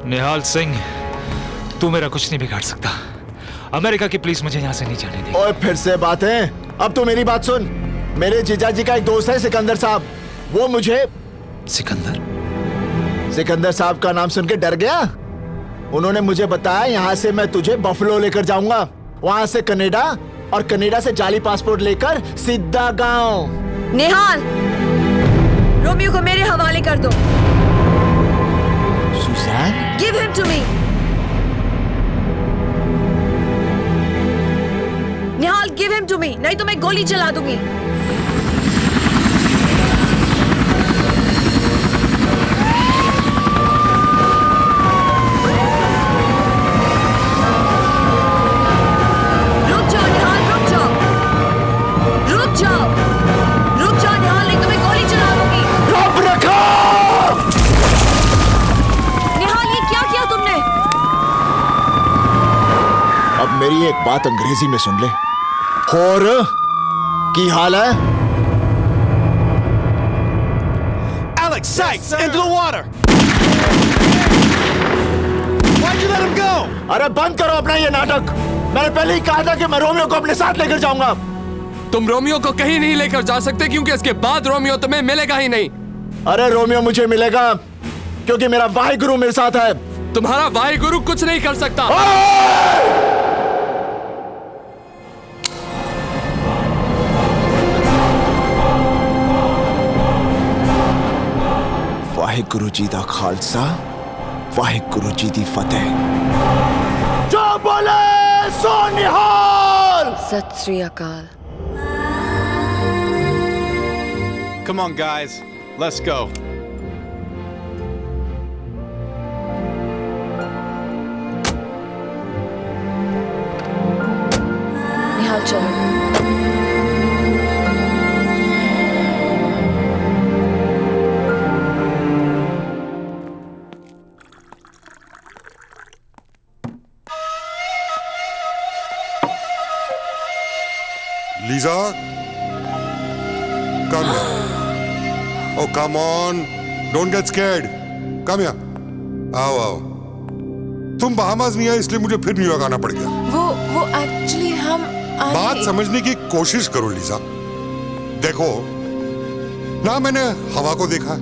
S1: निहाल सिंह, तू मेरा कुछ नहीं बिगाड़ सकता। अमेरिका की पुलिस मुझे यहाँ से नहीं जाने देगी।
S3: ओए फिर से बातें। अब तू मेरी बात सुन। मेरे जीजा जी का एक दोस्त है सिकंदर साहब। वो मुझे सिकंदर साहब का नाम सुन के डर गया। उन्होंने मुझे बताया यहाँ से मैं तुझे बफलो लेकर जाऊंगा, वहां से कनाडा और कनाडा से जाली पासपोर्ट लेकर सीधा गांव।
S2: निहाल, रोमियो को मेरे हवाले कर दो।
S3: Suzanne,
S2: give him to me. Nihal, give him to me, नहीं तो मैं गोली चला दूंगी।
S3: मेरी एक बात अंग्रेजी में सुन ले। और की हाल है?
S16: Alex, Sykes, into the water! Why'd you let him go?
S3: अरे बंद करो अपना ये नाटक। मैंने पहले ही कहा था कि मैं रोमियो को अपने साथ लेकर जाऊंगा।
S18: तुम रोमियो को कहीं नहीं लेकर जा सकते क्योंकि इसके बाद रोमियो तुम्हें मिलेगा ही नहीं।
S3: अरे रोमियो मुझे मिलेगा क्योंकि मेरा वाहिगुरु मेरे साथ है।
S18: तुम्हारा वाहिगुरु कुछ नहीं कर सकता।
S3: वाहिगुरु जी दा खालसा, वाहिगुरु जी दी फतेह। जो बोले सो निहाल।
S2: सत श्री अकाल।
S16: Come on, guys. Let's go.
S2: निहाल चलो।
S8: Lisa, come here. Oh, come on. Don't get scared. Come here. आओ आओ। तुम बहामास नहीं आए इसलिए मुझे फिर न्यूयॉर्क आना पड़ गया।
S11: वो एक्चुअली हम
S8: बात समझने की कोशिश करो लीजा। देखो, ना मैंने हवा को देखा,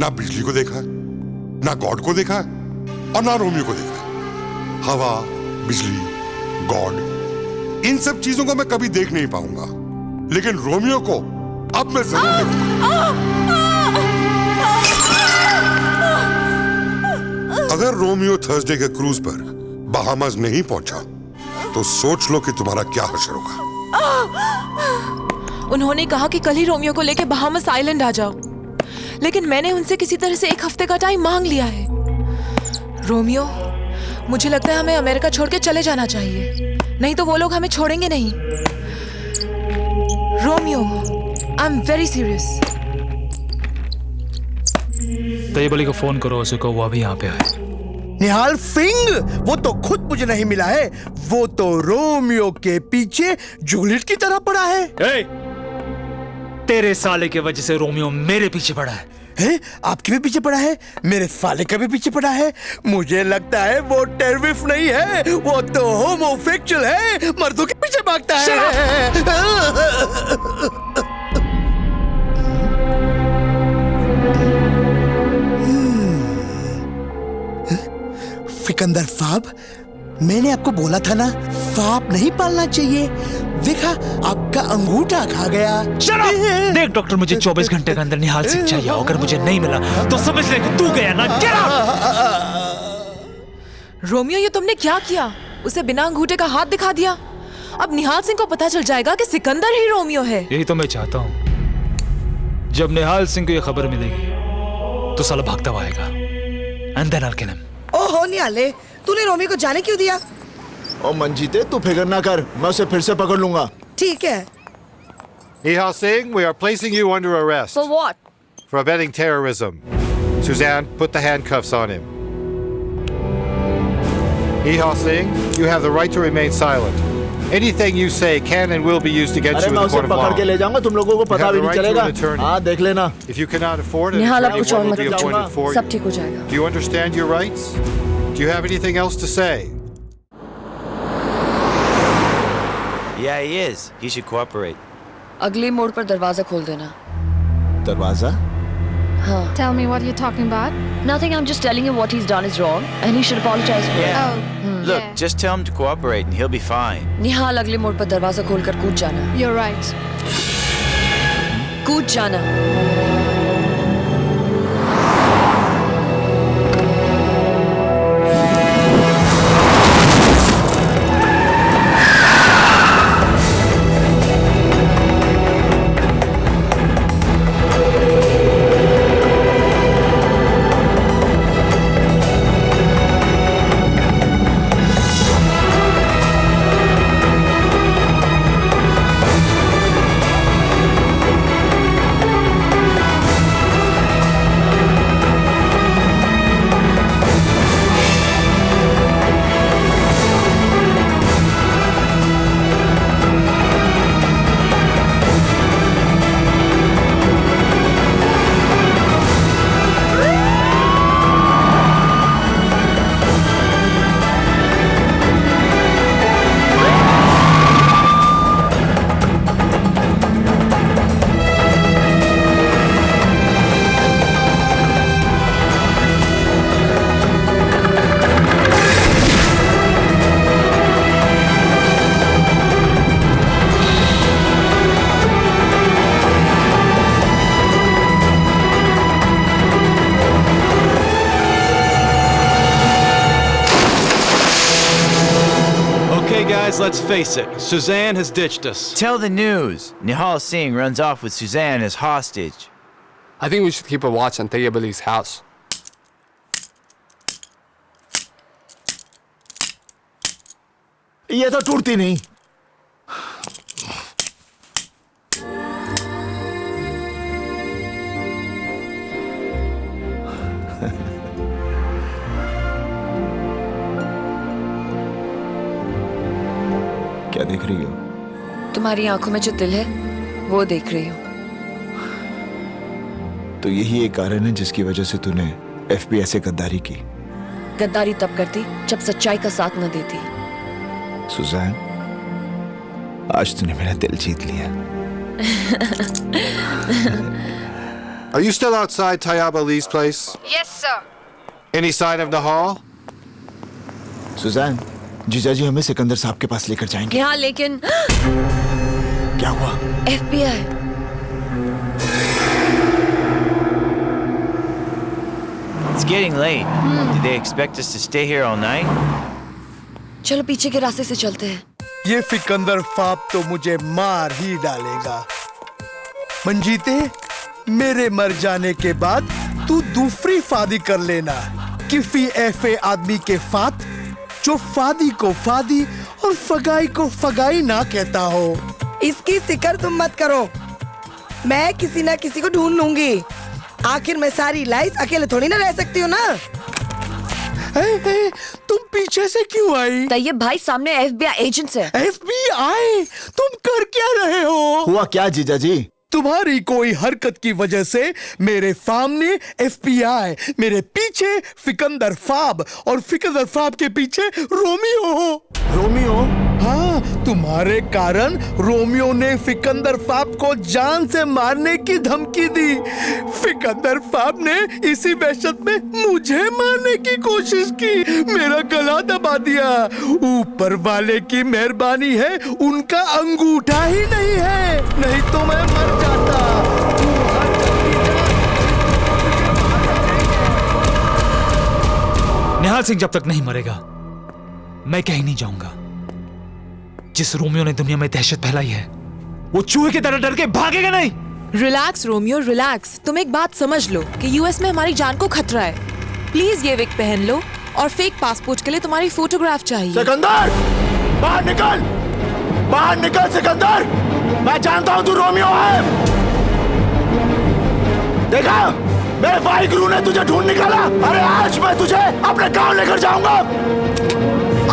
S8: ना बिजली को देखा, ना गॉड को देखा और ना रोमियो को देखा। हवा, बिजली, गॉड, इन सब चीजों को मैं कभी देख नहीं पाऊंगा, लेकिन रोमियो को अब मैं जरूर देखूंगा। अगर रोमियो थर्सडे के क्रूज पर बहामास नहीं पहुंचा तो सोच लो कि तुम्हारा क्या हश्र होगा।
S11: उन्होंने कहा कि कल ही रोमियो को लेकर बहामास आइलैंड आ जाओ, लेकिन मैंने उनसे किसी तरह से 1 हफ्ते का टाइम मांग लिया है। रोमियो, मुझे लगता है हमें अमेरिका छोड़ के चले जाना चाहिए, नहीं तो वो लोग हमें छोड़ेंगे नहीं। Romeo, I am very serious.
S1: Tayyab Ali को फोन करो, उसे कहो वो अभी यहाँ पे आए।
S9: निहाल सिंह, वो तो खुद मुझे नहीं मिला है। वो तो रोमियो के पीछे जूलियट की तरह पड़ा है।
S1: तेरे साले की वजह से रोमियो मेरे पीछे पड़ा है।
S9: आपके भी पीछे पड़ा है, मेरे साले का भी पीछे पड़ा है। मुझे लगता है वो टेररिस्ट नहीं है, वो तो होमोसेक्सुअल है, मर्दों के पीछे भागता है। सिकंदर साहब, मैंने आपको बोला था ना, सांप नहीं पालना चाहिए। देखा, आपका अंगूठा खा गया।
S1: देख डॉक्टर, मुझे 24 घंटे के अंदर निहाल सिंह चाहिए। अगर मुझे नहीं मिला तो समझ ले कि तू गया ना।
S11: रोमियो, ये तुमने क्या किया? उसे बिना अंगूठे का हाथ दिखा दिया। अब निहाल सिंह को पता चल जाएगा कि सिकंदर ही रोमियो है।
S1: यही तो मैं चाहता हूँ। जब निहाल सिंह को ये खबर मिलेगी तो साला भागता हुआ आएगा। And then I'll kill him.
S15: ओहो निहाले, तूने रोमियो को जाने क्यों दिया?
S3: ओ मंजीते, तू फिक्र ना कर, मैं उसे फिर से पकड़ लूंगा।
S15: ठीक है।
S19: Nihal Singh, we are placing you under arrest.
S2: For what?
S19: For abetting terrorism. Suzanne, put the handcuffs on him. Nihal Singh, you have the right to remain silent. Anything you say can and will be used against
S3: अरे
S19: you in
S3: मैं
S19: the
S3: उसे
S19: court of law.
S3: पकड़ के ले जाऊंगा, तुम लोगों को
S19: You
S3: पता
S19: have
S3: भी
S19: the
S3: नहीं
S19: right to
S3: चलेगा।
S19: an attorney.
S3: हाँ, देख लेना।
S19: If you cannot afford it,
S2: Nihal,
S19: an
S2: अब कुछ और
S19: attorney
S2: मत
S19: will be
S2: पूछो।
S19: appointed for
S2: सब
S19: you.
S2: ठीक हो जाएगा।
S19: Do you understand your rights? Do you have anything else to say?
S22: Yeah, he is. He should cooperate.
S2: अगले मोड़ पर दरवाजा खोल देना।
S3: दरवाजा?
S2: हाँ।
S21: Tell me what you're talking about.
S2: Nothing. I'm just telling him what he's done is wrong, and he should apologize for it.
S22: Look, just tell him to cooperate and he'll be fine.
S2: निहाल, अगले मोड़ पर दरवाजा खोलकर कूद जाना।
S21: You're right.
S2: कूद जाना।
S22: Guys, let's face it. Suzanne has ditched us. Tell the news. Nihal Singh runs off with Suzanne as hostage.
S18: I think we should keep a watch on Tayyib Ali's house.
S3: ये तो टूटती नहीं। क्या देख रही हो?
S2: तुम्हारी आंखों में जो दिल है, वो देख रही हूँ।
S3: तो यही एक कारण है जिसकी वजह से तूने FBI से गद्दारी की।
S2: गद्दारी तब करती जब सच्चाई का साथ न देती।
S3: सुजैन, आज तूने मेरा दिल जीत लिया।
S19: Are you still outside Tayyab Ali's place?
S21: Yes, sir.
S19: Any sign of Nihal?
S3: Suzanne, जीजाजी हमें सिकंदर साहब के पास लेकर जाएंगे।
S2: हाँ, लेकिन
S3: क्या हुआ?
S2: FBI।
S22: It's getting late. Did they expect us to stay here all night?
S2: चलो पीछे के रास्ते से चलते हैं।
S9: ये फिकंदर फाप तो मुझे मार ही डालेगा। मंजीते, मेरे मर जाने के बाद तू दूसरी फादी कर लेना। किफी ऐसे आदमी के फात जो फादी को फादी और फगाई को फगाई ना कहता हो।
S15: इसकी फिक्र तुम मत करो, मैं किसी ना किसी को ढूंढ लूंगी। आखिर मैं सारी लाइफ अकेले थोड़ी ना रह सकती हूँ ना।
S9: तुम पीछे से क्यों आई?
S2: तैयब भाई सामने FBI एजेंट्स है।
S9: FBI? तुम कर क्या रहे हो?
S3: हुआ क्या जीजाजी?
S9: तुम्हारी कोई हरकत की वजह से मेरे सामने FBI, मेरे पीछे फिकंदर फाब और फिकंदर फाब के पीछे रोमियो हो।
S3: रोमियो?
S9: हाँ, तुम्हारे कारण रोमियो ने फिकंदर फाब को जान से मारने की धमकी दी। फिकंदर फाब ने इसी वहशत में मुझे मारने की कोशिश की, मेरा गला दबा दिया। ऊपर वाले की मेहरबानी है, उनका अंगूठा ही नहीं है, नहीं तो मैं मर जाता।
S1: निहाल सिंह जब तक नहीं मरेगा, मैं कहीं नहीं जाऊंगा। जिस रोमियो ने दुनिया में दहशत फैलाई है, वो चूहे की तरह डर के भागेगा नहीं।
S11: Relax Romeo, relax. तुम एक बात समझ लो कि यूएस में हमारी जान को खतरा है। प्लीज ये विग पहन लो और फेक पासपोर्ट के लिए तुम्हारी फोटोग्राफ चाहिए।
S3: सिकंदर, बाहर निकल, बाहर निकल सिकंदर। मैं जानता हूँ तू रोमियो है। देखा, मेरे भाई गुरु ने तुझे ढूंढ निकाला। अरे आज मैं तुझे अपने गांव लेकर जाऊंगा।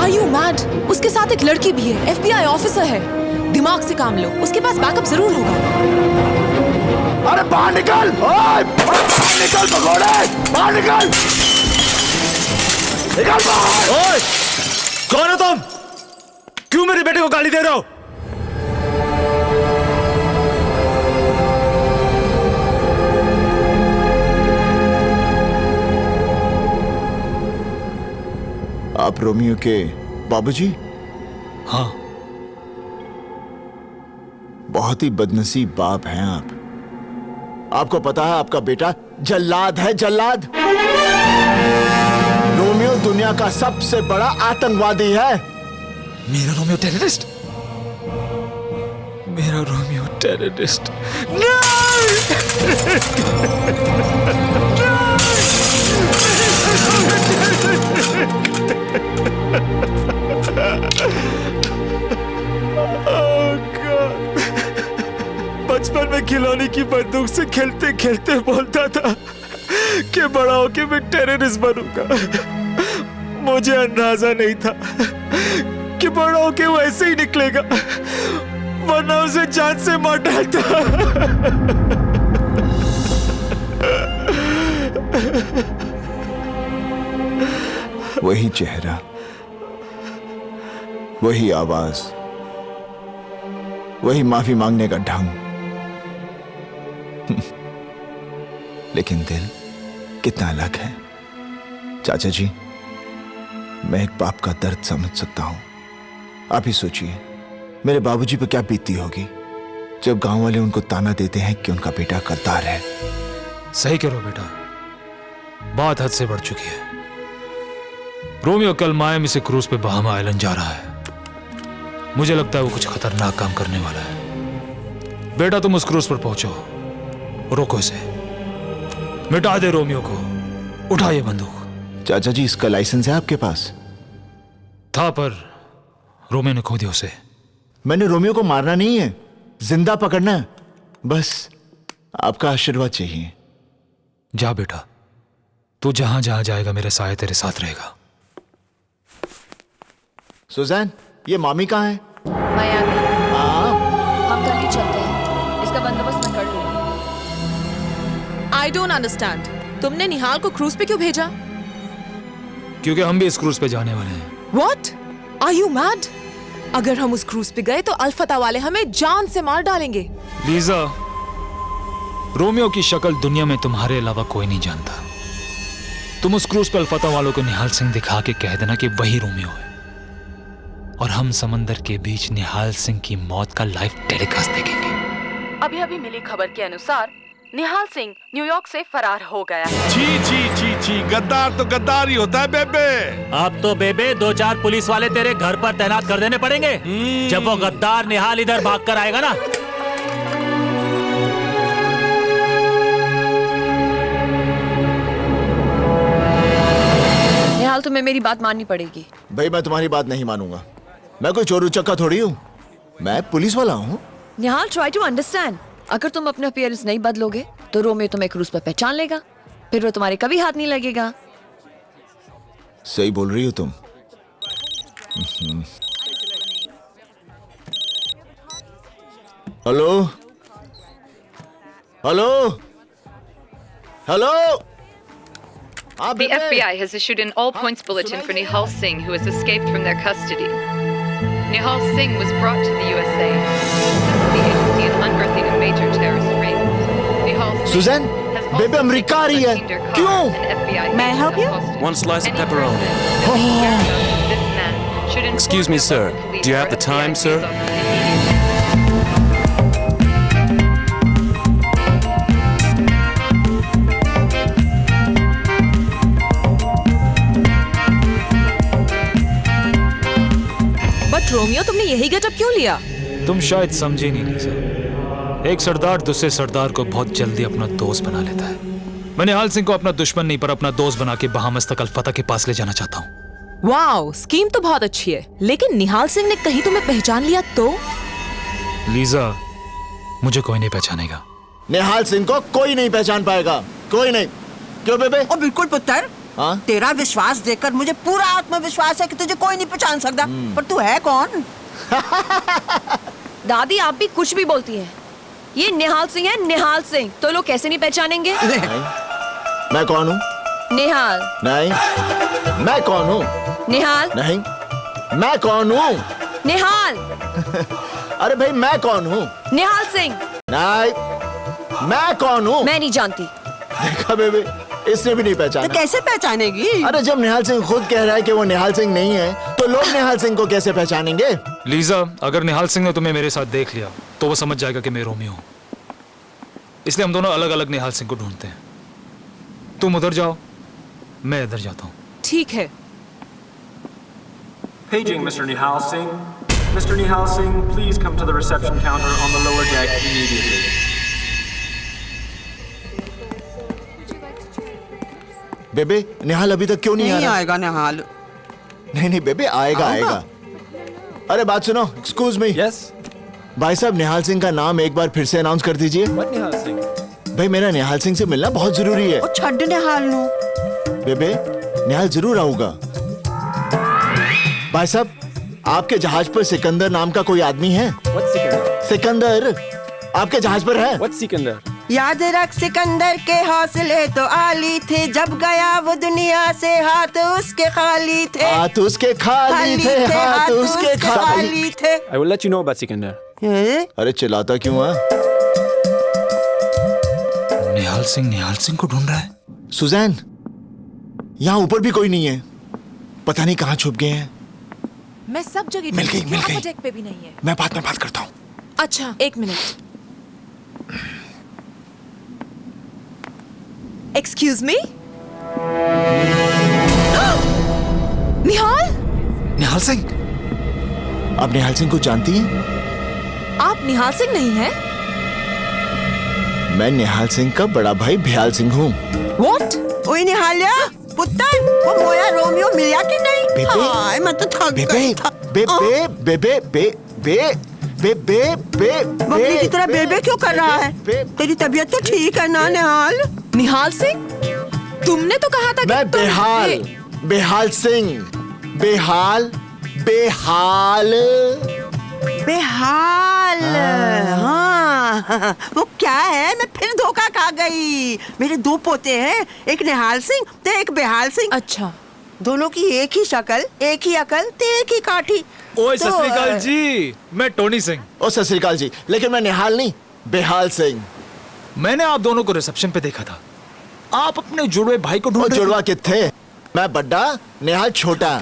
S11: Are you mad? उसके साथ एक लड़की भी है, FBI ऑफिसर है। दिमाग से काम लो, उसके पास बैकअप जरूर होगा।
S9: अरे बाहर निकल! ओए! बाहर निकल भगोड़े! बाहर निकल! निकल बाहर!
S1: ओए! कौन हो तुम? क्यों मेरे बेटे को गाली दे रहे हो?
S3: आप रोमियो के बाबूजी?
S1: हाँ।
S3: बहुत ही बदनसीब बाप हैं आप। आपको पता है आपका बेटा जल्लाद है, जल्लाद। रोमियो दुनिया का सबसे बड़ा आतंकवादी है।
S1: मेरा रोमियो टेररिस्ट? मेरा रोमियो टेररिस्ट? बचपन में खिलौने की बंदूक से खेलते खेलते बोलता था कि बड़ा होके मैं टेररिस्ट बनूंगा। मुझे अंदाजा नहीं था कि बड़ा होके वो ऐसे ही निकलेगा, वरना उसे जान से मार डालता।
S3: वही चेहरा, वही आवाज, वही माफी मांगने का ढंग, लेकिन दिल कितना अलग है। चाचा जी, मैं एक बाप का दर्द समझ सकता हूं। आप ही सोचिए मेरे बाबूजी पर क्या बीतती होगी जब गांव वाले उनको ताना देते हैं कि उनका बेटा गद्दार है।
S1: सही कह रहे हो बेटा, बात हद से बढ़ चुकी है। रोमियो कल मायामी से क्रूज पे बहामा आइलैंड जा रहा है। मुझे लगता है वो कुछ खतरनाक काम करने वाला है। बेटा तुम उस क्रूज पर पहुंचो, रोको इसे, मिटा दे रोमियो को, उठा ये बंदूक।
S3: चाचा जी, इसका लाइसेंस है आपके पास?
S1: था, पर रोमियो ने खो दिया उसे।
S3: मैंने रोमियो को मारना नहीं है, जिंदा पकड़ना है। बस आपका आशीर्वाद चाहिए।
S1: जा बेटा, तू जहां जहां जाएगा मेरे साए तेरे साथ रहेगा।
S3: सुजैन, ये मामी कहाँ है?
S2: मायामी। हम कल ही चलते हैं, इसका बंदोबस्त मैं कर लूंगी।
S11: I don't understand. तुमने निहाल को क्रूज पे क्यों भेजा?
S1: क्योंकि हम भी इस क्रूज पे जाने वाले हैं।
S11: What? Are you mad? अगर हम उस क्रूज पे गए तो अल्फता वाले हमें जान से मार डालेंगे।
S1: लीजा, रोमियो की शक्ल दुनिया में तुम्हारे अलावा कोई नहीं जानता। तुम उस क्रूज पे अल्फता वालों को निहाल सिंह दिखा के कह देना कि वही रोमियो है, और हम समंदर के बीच निहाल सिंह की मौत का लाइव टेलीकास्ट देखेंगे।
S11: अभी अभी मिली खबर के अनुसार निहाल सिंह न्यूयॉर्क से फरार हो गया है।
S23: छी छी छी छी, गद्दार तो गद्दार ही होता है बेबे।
S6: अब तो बेबे 2-4 पुलिस वाले तेरे घर पर तैनात कर देने पड़ेंगे जब वो गद्दार निहाल इधर भागकर आएगा ना।
S2: निहाल, तुम्हें मेरी बात माननी पड़ेगी।
S3: भाई, मैं तुम्हारी बात नहीं मानूंगा। मैं कोई चोर उचक्का थोड़ी हूँ, मैं पुलिस वाला हूँ।
S2: निहाल, ट्राई टू अंडरस्टैंड। अगर तुम अपना अपीयरेंस नहीं बदलोगे तो रोमियो तुम्हें क्रूज पर पहचान लेगा, फिर वो तुम्हारे कभी हाथ नहीं लगेगा।
S3: सही बोल रही हो तुम। Hello hello hello.
S17: The FBI has issued an all-points bulletin for Nihal Singh, who has escaped from their custody. Nihal Singh was brought to the USA to assist the agency in unearthing a major terrorist ring. Nihal Singh
S3: Suzanne, बेबे America आ रही है। क्यों?
S12: May I help you?
S20: One slice of pepperoni. Excuse me, sir. Do you have the time, sir?
S11: Romeo, तुमने यही getup क्यों लिया?
S1: तुम शायद समझे नहीं लीजा। एक सरदार दूसरे सरदार को बहुत जल्दी अपना दोस्त बना लेता है। मैं निहाल सिंह को अपना दुश्मन नहीं पर अपना दोस्त बना के बहामस तक अल्फता के पास ले जाना चाहता हूँ।
S11: वाओ, स्कीम तो बहुत अच्छी है, लेकिन निहाल सिंह ने कहीं तुम्हें पहचान लिया तो?
S1: लीजा, मुझे कोई नहीं पहचानेगा।
S3: निहाल सिंह को कोई नहीं पहचान पाएगा, कोई नहीं। क्यों बेबे?
S7: और बिल्कुल पुत्र,
S3: हाँ?
S7: तेरा विश्वास देखकर मुझे पूरा आत्मविश्वास है कि तुझे कोई नहीं पहचान सकता। पर तू है कौन?
S2: दादी आप भी कुछ भी बोलती हैं। ये निहाल सिंह है, निहाल सिंह। तो लोग कैसे नहीं पहचानेंगे?
S3: मैं कौन हूँ?
S2: निहाल।
S3: नहीं। मैं कौन हूँ?
S2: निहाल।
S3: नहीं। मैं कौन हूँ?
S2: निहाल।
S3: अरे भाई मैं कौन हूँ?
S2: निहाल सिंह।
S3: नहीं। मैं कौन हूँ?
S2: मैं नहीं जानती।
S3: देखा बेबे, इसने भी नहीं पहचाना।
S7: तो कैसे पहचानेगी?
S3: अरे जब निहाल सिंह खुद कह रहा है कि वो निहाल सिंह नहीं है, तो लोग निहाल सिंह को कैसे पहचानेंगे?
S1: लीजा, अगर निहाल सिंह ने तुम्हें मेरे साथ देख लिया तो वो समझ जाएगा कि मैं रोमियो हूँ। इसलिए हम दोनों अलग अलग निहाल सिंह को ढूंढते हैं। तुम उधर जाओ, मैं इधर जाता हूँ।
S11: ठीक है।
S5: Paging Mr. Nihal Singh. Mr. Nihal Singh, please come to the reception counter on the lower deck immediately.
S3: बेबे, निहाल अभी तक क्यों नहीं आ
S7: नहीं
S3: रहा?
S7: आएगा निहाल।
S3: नहीं बेबे, आएगा आएगा। अरे बात सुनो, एक्सक्यूज मी।
S5: यस
S3: भाई साहब, निहाल सिंह का नाम एक बार फिर से अनाउंस कर दीजिए।
S5: What निहाल सिंह?
S3: भाई मेरा निहाल सिंह से मिलना बहुत जरूरी है।
S7: ओ छड्ड निहाल नु।
S3: बेबे, निहाल जरूर आऊंगा। भाई साहब, आपके जहाज पर सिकंदर नाम का कोई आदमी है?
S5: What सिकंदर?
S3: सिकंदर आपके जहाज पर है?
S5: What सिकंदर?
S7: याद रख सिकंदर के हौसले तो आली थे, जब गया वो दुनिया से हाथ उसके खाली थे।
S3: हाथ उसके खाली थे, हाथ उसके खाली
S7: थे।
S5: I will let you know about Sikandar.
S3: अरे चिल्लाता क्यों है?
S1: निहाल सिंह को ढूंढ रहा है।
S3: सुजैन, यहाँ ऊपर भी कोई नहीं है। पता नहीं कहाँ छुप गए हैं।
S11: मैं सब जगह
S3: मिल गई, मिल गई।
S11: डेक पे भी नहीं है।
S3: मैं बाद में बात करता हूँ।
S11: अच्छा, एक minute. Excuse me. Nihal.
S1: Nihal Singh.
S3: आप निहाल सिंह को जानती हैं?
S11: आप निहाल सिंह नहीं हैं?
S3: मैं निहाल सिंह का बड़ा भाई भयाल सिंह हूँ।
S11: What?
S7: ओए निहालिया, पुत्तर, वो मोया रोमियो मिला कि नहीं?
S3: बेबे,
S7: हाय, मैं तो थक गई था। बकरी की तरह बेबे क्यों कर रहा है? तेरी तबीयत तो ठीक है ना निहाल?
S11: निहाल सिंह, तुमने तो कहा था कि
S3: मैं बेहाल, बेहाल सिंह, बेहाल, बेहाल,
S7: बेहाल। हाँ, वो क्या है? मैं फिर धोखा खा गई। मेरे दो पोते हैं, एक निहाल सिंह तो एक बेहाल सिंह।
S11: अच्छा,
S7: दोनों की एक ही शक्ल, एक ही अकल, तो एक ही काठी।
S1: ओए सत श्री अकाल जी, मैं टोनी सिंह।
S3: ओ सत श्री अकाल जी, लेकिन मैं निहाल नहीं, बेहाल सिंह।
S1: मैंने आप दोनों को रिसेप्शन पे देखा था। आप अपने जुड़वे भाई को ढूंढ रहे थे।
S3: जुड़वा किथे? मैं बड्डा, निहाल छोटा।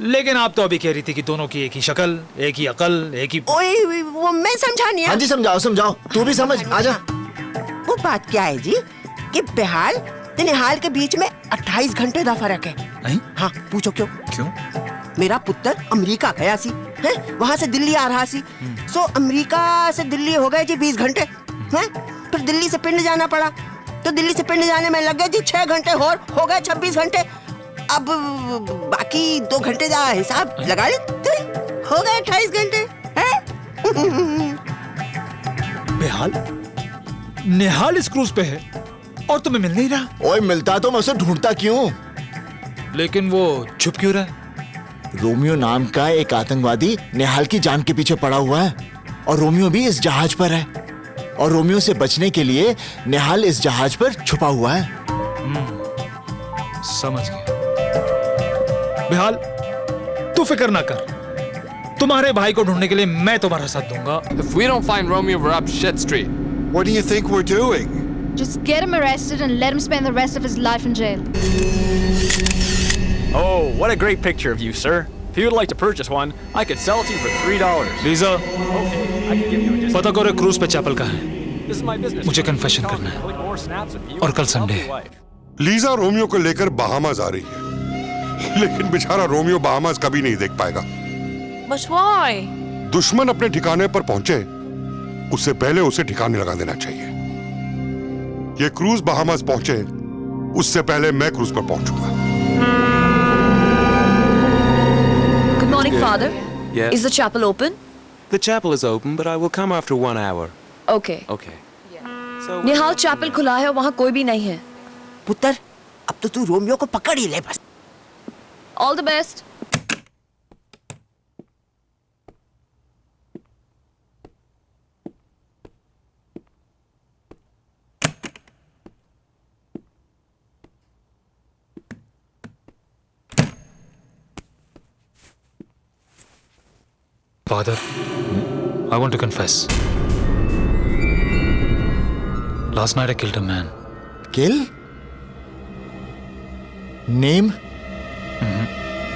S1: लेकिन आप तो अभी कह रही थी कि दोनों की एक ही शक्ल, एक ही अकल, एक ही।
S7: ओए, वो मैं समझा नहीं।
S3: हाँ जी, समझाओ समझाओ, तू भी समझ, आजा।
S7: वो बात क्या है जी कि बेहाल तो निहाल के बीच में 28 घंटे का फर्क है। हाँ, पूछो क्यों?
S1: क्यों?
S7: मेरा पुत्र अमेरिका गया सी, है? वहाँ से दिल्ली आ रहा सी। सो अमेरिका से दिल्ली हो गए जी 20 घंटे, हैं? फिर दिल्ली से पिंड जाना पड़ा, तो दिल्ली से पिंड जाने में लग गए जी 6 घंटे और हो गए 26 घंटे। अब बाकी 2 घंटे का हिसाब लगा ले, हो गए 28 घंटे।
S1: बेहाल, निहाल इस क्रूज पे है और तुम्हें मिल नहीं रहा।
S3: ओए, मिलता तो मैं उसे ढूंढता क्यों?
S1: लेकिन वो छुप क्यों रहा है?
S3: रोमियो नाम का एक आतंकवादी निहाल की जान के पीछे पड़ा हुआ है, और रोमियो भी इस जहाज पर है, और रोमियो से बचने के लिए निहाल इस जहाज पर छुपा हुआ है।
S1: समझ गया। बेहाल, तू फिक्र ना कर, तुम्हारे भाई को ढूंढने के लिए मैं तुम्हारा साथ दूंगा।
S18: If we don't find Romeo, we're up shit street.
S3: What do you think we're doing?
S21: Just get him arrested and let him spend the rest of his life in jail.
S5: Oh, what a great picture of you, sir. If you would like to purchase one, I could sell it to you for $3.
S1: Lisa,
S5: Okay, I can give you a discount.
S1: पता करो cruise पे chapel का है।
S5: This is my business.
S1: मुझे confession करना है,
S5: Click more snaps of you
S1: और कल
S5: and
S1: संडे
S5: your
S1: है।
S5: wife.
S8: लीजा रोमियो को लेकर बहामास आ रही है, लेकिन बेचारा रोमियो बहामास कभी नहीं देख पाएगा।
S11: But why?
S8: दुश्मन अपने ठिकाने पर पहुंचे, उससे पहले उसे ठिकाने लगा देना चाहिए। ये क्रूज बहामास पहुंचे, उससे पहले मैं क्रूज पर पहुंचूंगा।
S2: Good morning, Father.
S20: Yes?
S2: Is the chapel open?
S20: The chapel is open, but I will come after 1 hour.
S2: Okay.
S20: Okay.
S2: Nihal chapel खुला है, वहाँ कोई भी नहीं है।
S7: पुत्र, अब अब तो तू रोमियो को पकड़ ही ले बस।
S2: All the best.
S1: Father, I want to confess. Last night I killed a man.
S3: Kill? Name?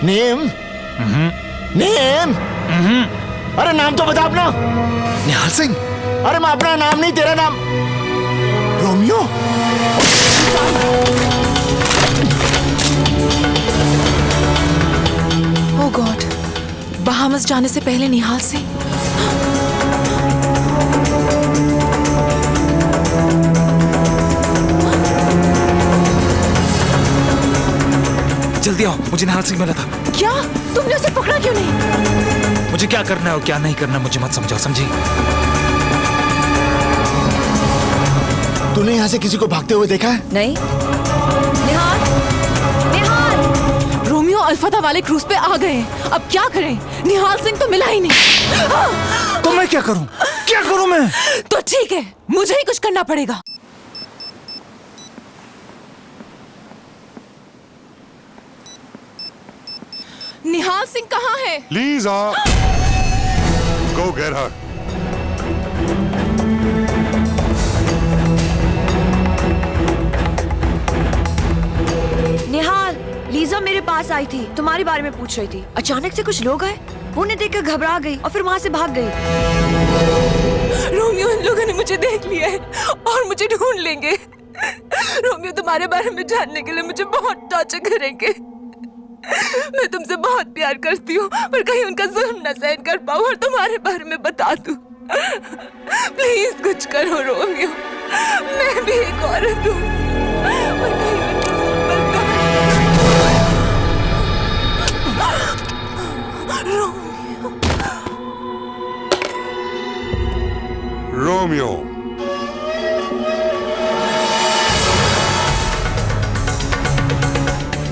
S3: Name? Name? अरे नाम तो बता अपना। निहाल सिंह। अरे मैं अपना नाम नहीं, तेरा नाम रोमियो।
S11: ओह गॉड, बहामस जाने से पहले निहाल सिंह।
S1: जल्दी आओ, मुझे निहाल सिंह मिला था।
S11: क्या? तुमने उसे पकड़ा क्यों नहीं?
S1: मुझे क्या करना है और क्या नहीं करना मुझे मत समझाओ, समझी?
S3: तूने यहाँ से किसी को भागते हुए देखा है?
S2: नहीं। निहाल, निहाल।
S11: रोमियो अल्फाता वाले क्रूज पे आ गए। अब क्या करें? निहाल सिंह तो मिला ही नहीं।
S1: तो मैं क्या करूं? क्या करूं मैं?
S11: तो ठीक है, मुझे ही कुछ करना पड़ेगा। निहाल सिंह कहाँ है?
S8: Lisa, go get her.
S2: निहाल, लीजा मेरे पास आई थी, तुम्हारे बारे में पूछ रही थी। अचानक से कुछ लोग आए, उन्हें देखकर घबरा गई और फिर वहाँ से भाग गई।
S11: रोमियो, इन लोगों ने मुझे देख लिया है और मुझे ढूंढ लेंगे। रोमियो तुम्हारे बारे में जानने के लिए मुझे बहुत टॉर्चर करेंगे। मैं तुमसे बहुत प्यार करती हूँ, पर कहीं उनका जुल्म न सहन कर पाऊँ और तुम्हारे बारे में बता दूँ। प्लीज कुछ करो रोमियो, मैं भी एक औरत हूँ, पर कहीं
S8: Romeo.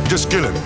S8: Just kill him.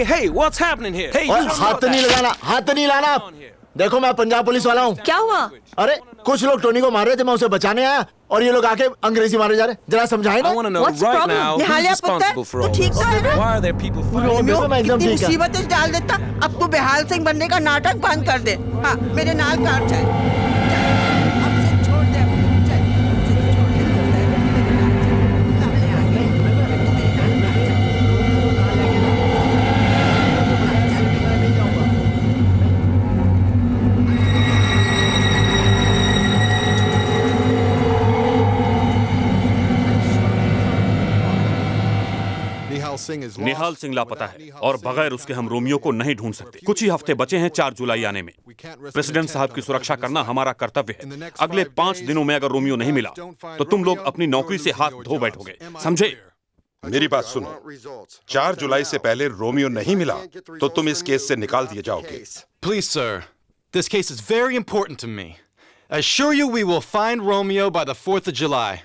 S20: Hey, what's happening here? Hey,
S3: हाथ नहीं लगाना, हाथ नहीं लाना। देखो मैं पंजाब पुलिस वाला हूँ।
S2: क्या हुआ?
S3: अरे कुछ लोग टोनी को मार रहे थे, मैं उसे बचाने आया और ये लोग आके अंग्रेजी मारे जा रहे। जरा समझाए ना।
S20: I want to know right now who's responsible for all this. Why are there people fighting?
S7: Romeo,
S3: एकदम
S7: कितनी
S3: ठीक है।
S7: मुसीबतें डाल देता। अब तू बेहाल सिंह बनने का नाटक बंद कर दे। हाँ, मेरे नाल कार जाए।
S10: निहाल सिंह लापता है और बगैर उसके हम रोमियो को नहीं ढूंढ सकते। कुछ ही हफ्ते बचे हैं 4 जुलाई आने में। प्रेसिडेंट साहब की सुरक्षा करना हमारा कर्तव्य है। अगले 5 दिनों में अगर रोमियो नहीं मिला तो तुम लोग अपनी नौकरी से हाथ धो बैठोगे, समझे?
S8: मेरी बात सुनो, 4 जुलाई से पहले रोमियो नहीं मिला तो तुम इस केस से निकाल दिए जाओगे।
S16: Please, sir. This case is very important to me. I assure you we will find Romeo by the 4th of July.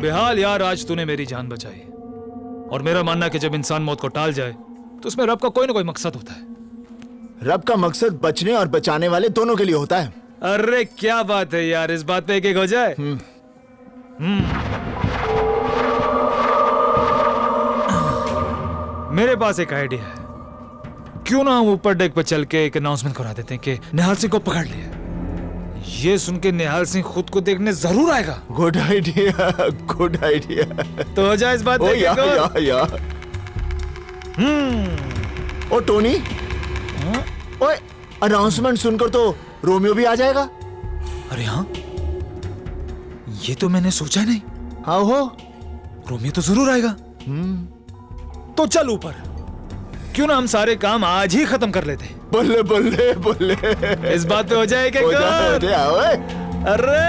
S1: बेहाल यार, आज तूने मेरी जान बचाई। और मेरा मानना है कि जब इंसान मौत को टाल जाए तो उसमें रब का कोई ना कोई मकसद होता है।
S3: रब का मकसद बचने और बचाने वाले दोनों के लिए होता है।
S1: अरे क्या बात है यार, इस बात पे एक हो जाए। मेरे पास एक आइडिया है। क्यों ना हम ऊपर डेक पर चल के एक अनाउंसमेंट करा देते हैं कि निहाल सिंह को पकड़ लिया। ये सुन के निहाल सिंह खुद को देखने जरूर आएगा।
S3: Good idea, good idea.
S1: तो हो जाए इस बात पे
S3: या। ओ टोनी, ओए अनाउंसमेंट सुनकर तो रोमियो भी आ जाएगा।
S1: अरे हाँ, ये तो मैंने सोचा नहीं।
S3: हाँ हो,
S1: रोमियो तो जरूर आएगा। तो चल ऊपर, क्यों ना हम सारे काम आज ही खत्म कर लेते।
S3: बल्ले बल्ले बल्ले,
S1: इस बात पे हो जाए क्या? अरे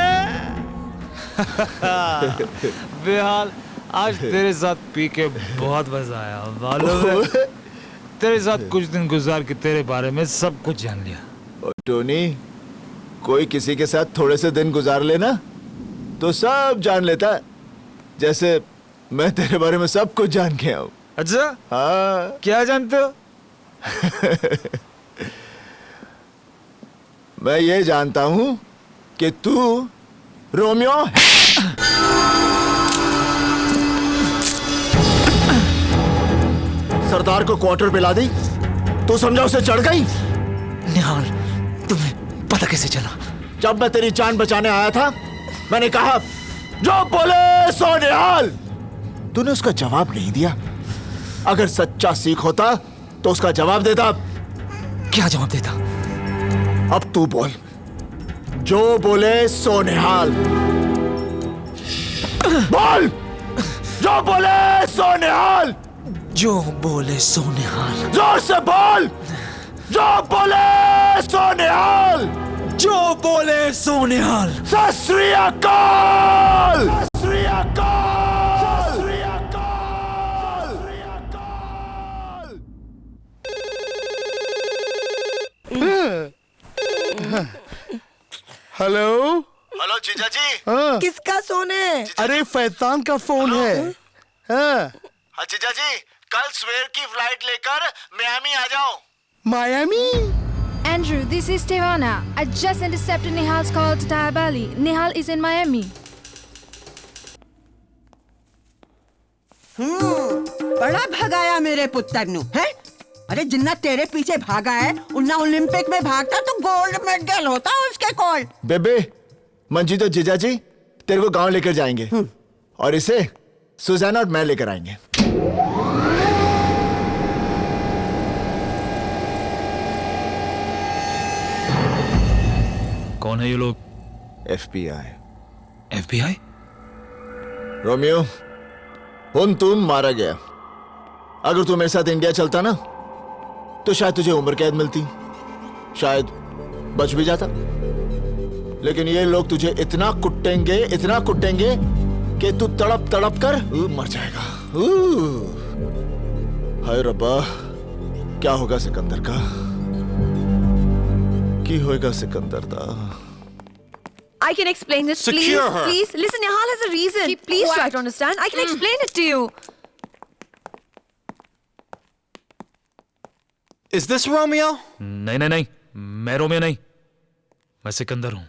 S1: बेहाल, आज तेरे साथ पी के बहुत मजा आया। मालूम है, तेरे साथ कुछ दिन गुजार के तेरे बारे में सब कुछ जान लिया।
S3: टोनी, कोई किसी के साथ थोड़े से दिन गुजार लेना तो सब जान लेता है। जैसे मैं तेरे बारे में सब कुछ जान के आऊं।
S1: अच्छा?
S3: हाँ।
S1: क्या जानते हो?
S3: मैं ये जानता हूं कि तू रोमियो है। सरदार को क्वार्टर पे ला दी तो समझा उसे चढ़ गई।
S1: निहाल, तुम्हें पता कैसे चला?
S3: जब मैं तेरी जान बचाने आया था, मैंने कहा जो बोले सो निहाल। तूने उसका जवाब नहीं दिया। अगर सच्चा सिख होता तो उसका जवाब देता।
S1: क्या जवाब देता?
S3: अब तू बोल, जो बोले सो निहाल। बोल, जो बोले सो निहाल।
S1: जो बोले सो निहाल।
S3: जोर से बोल, जो बोले सो निहाल।
S1: जो बोले सो निहाल।
S3: सत श्री अकाल। सत श्री अकाल। सत श्री
S9: अकाल। हेलो
S3: हेलो जीजा जी।
S9: हाँ।
S15: किसका फोन है?
S9: अरे फैतान का फोन है। हाँ
S3: जीजा जी, कल सवेर की फ्लाइट लेकर मियामी आ जाओ।
S9: Miami?
S21: Andrew, this is Tehana. I just intercepted Nihal's call to Tahir Bali. Nihal is in Miami.
S7: बड़ा भगाया मेरे पुत्र नु, है? अरे जिन्ना तेरे पीछे भागा है, उन्ना ओलंपिक में भागता तो गोल्ड मेडल होता उसके कॉल।
S3: बेबे, मंजी तो जीजा जी तेरे को गांव लेकर जाएंगे और इसे सुजाना और मैं लेकर आएंगे।
S1: कौन है ये लोग?
S3: FBI।
S1: FBI?
S3: रोमियो, तुम मारा गया। अगर तू मेरे साथ इंडिया चलता ना तो शायद तुझे उम्र कैद मिलती, शायद बच भी जाता। लेकिन ये लोग तुझे इतना कुटेंगे कि तू तड़प तड़प कर मर जाएगा। हाय रब्बा, क्या होगा सिकंदर का? की होएगा सिकंदर दा?
S2: I can explain this, please.
S3: Secure her.
S2: Please, listen, Nihal has a reason. Please try to understand. I can explain it to you.
S16: Is this Romeo?
S1: नहीं, मैं रोमियो नहीं, मैं सिकंदर हूँ।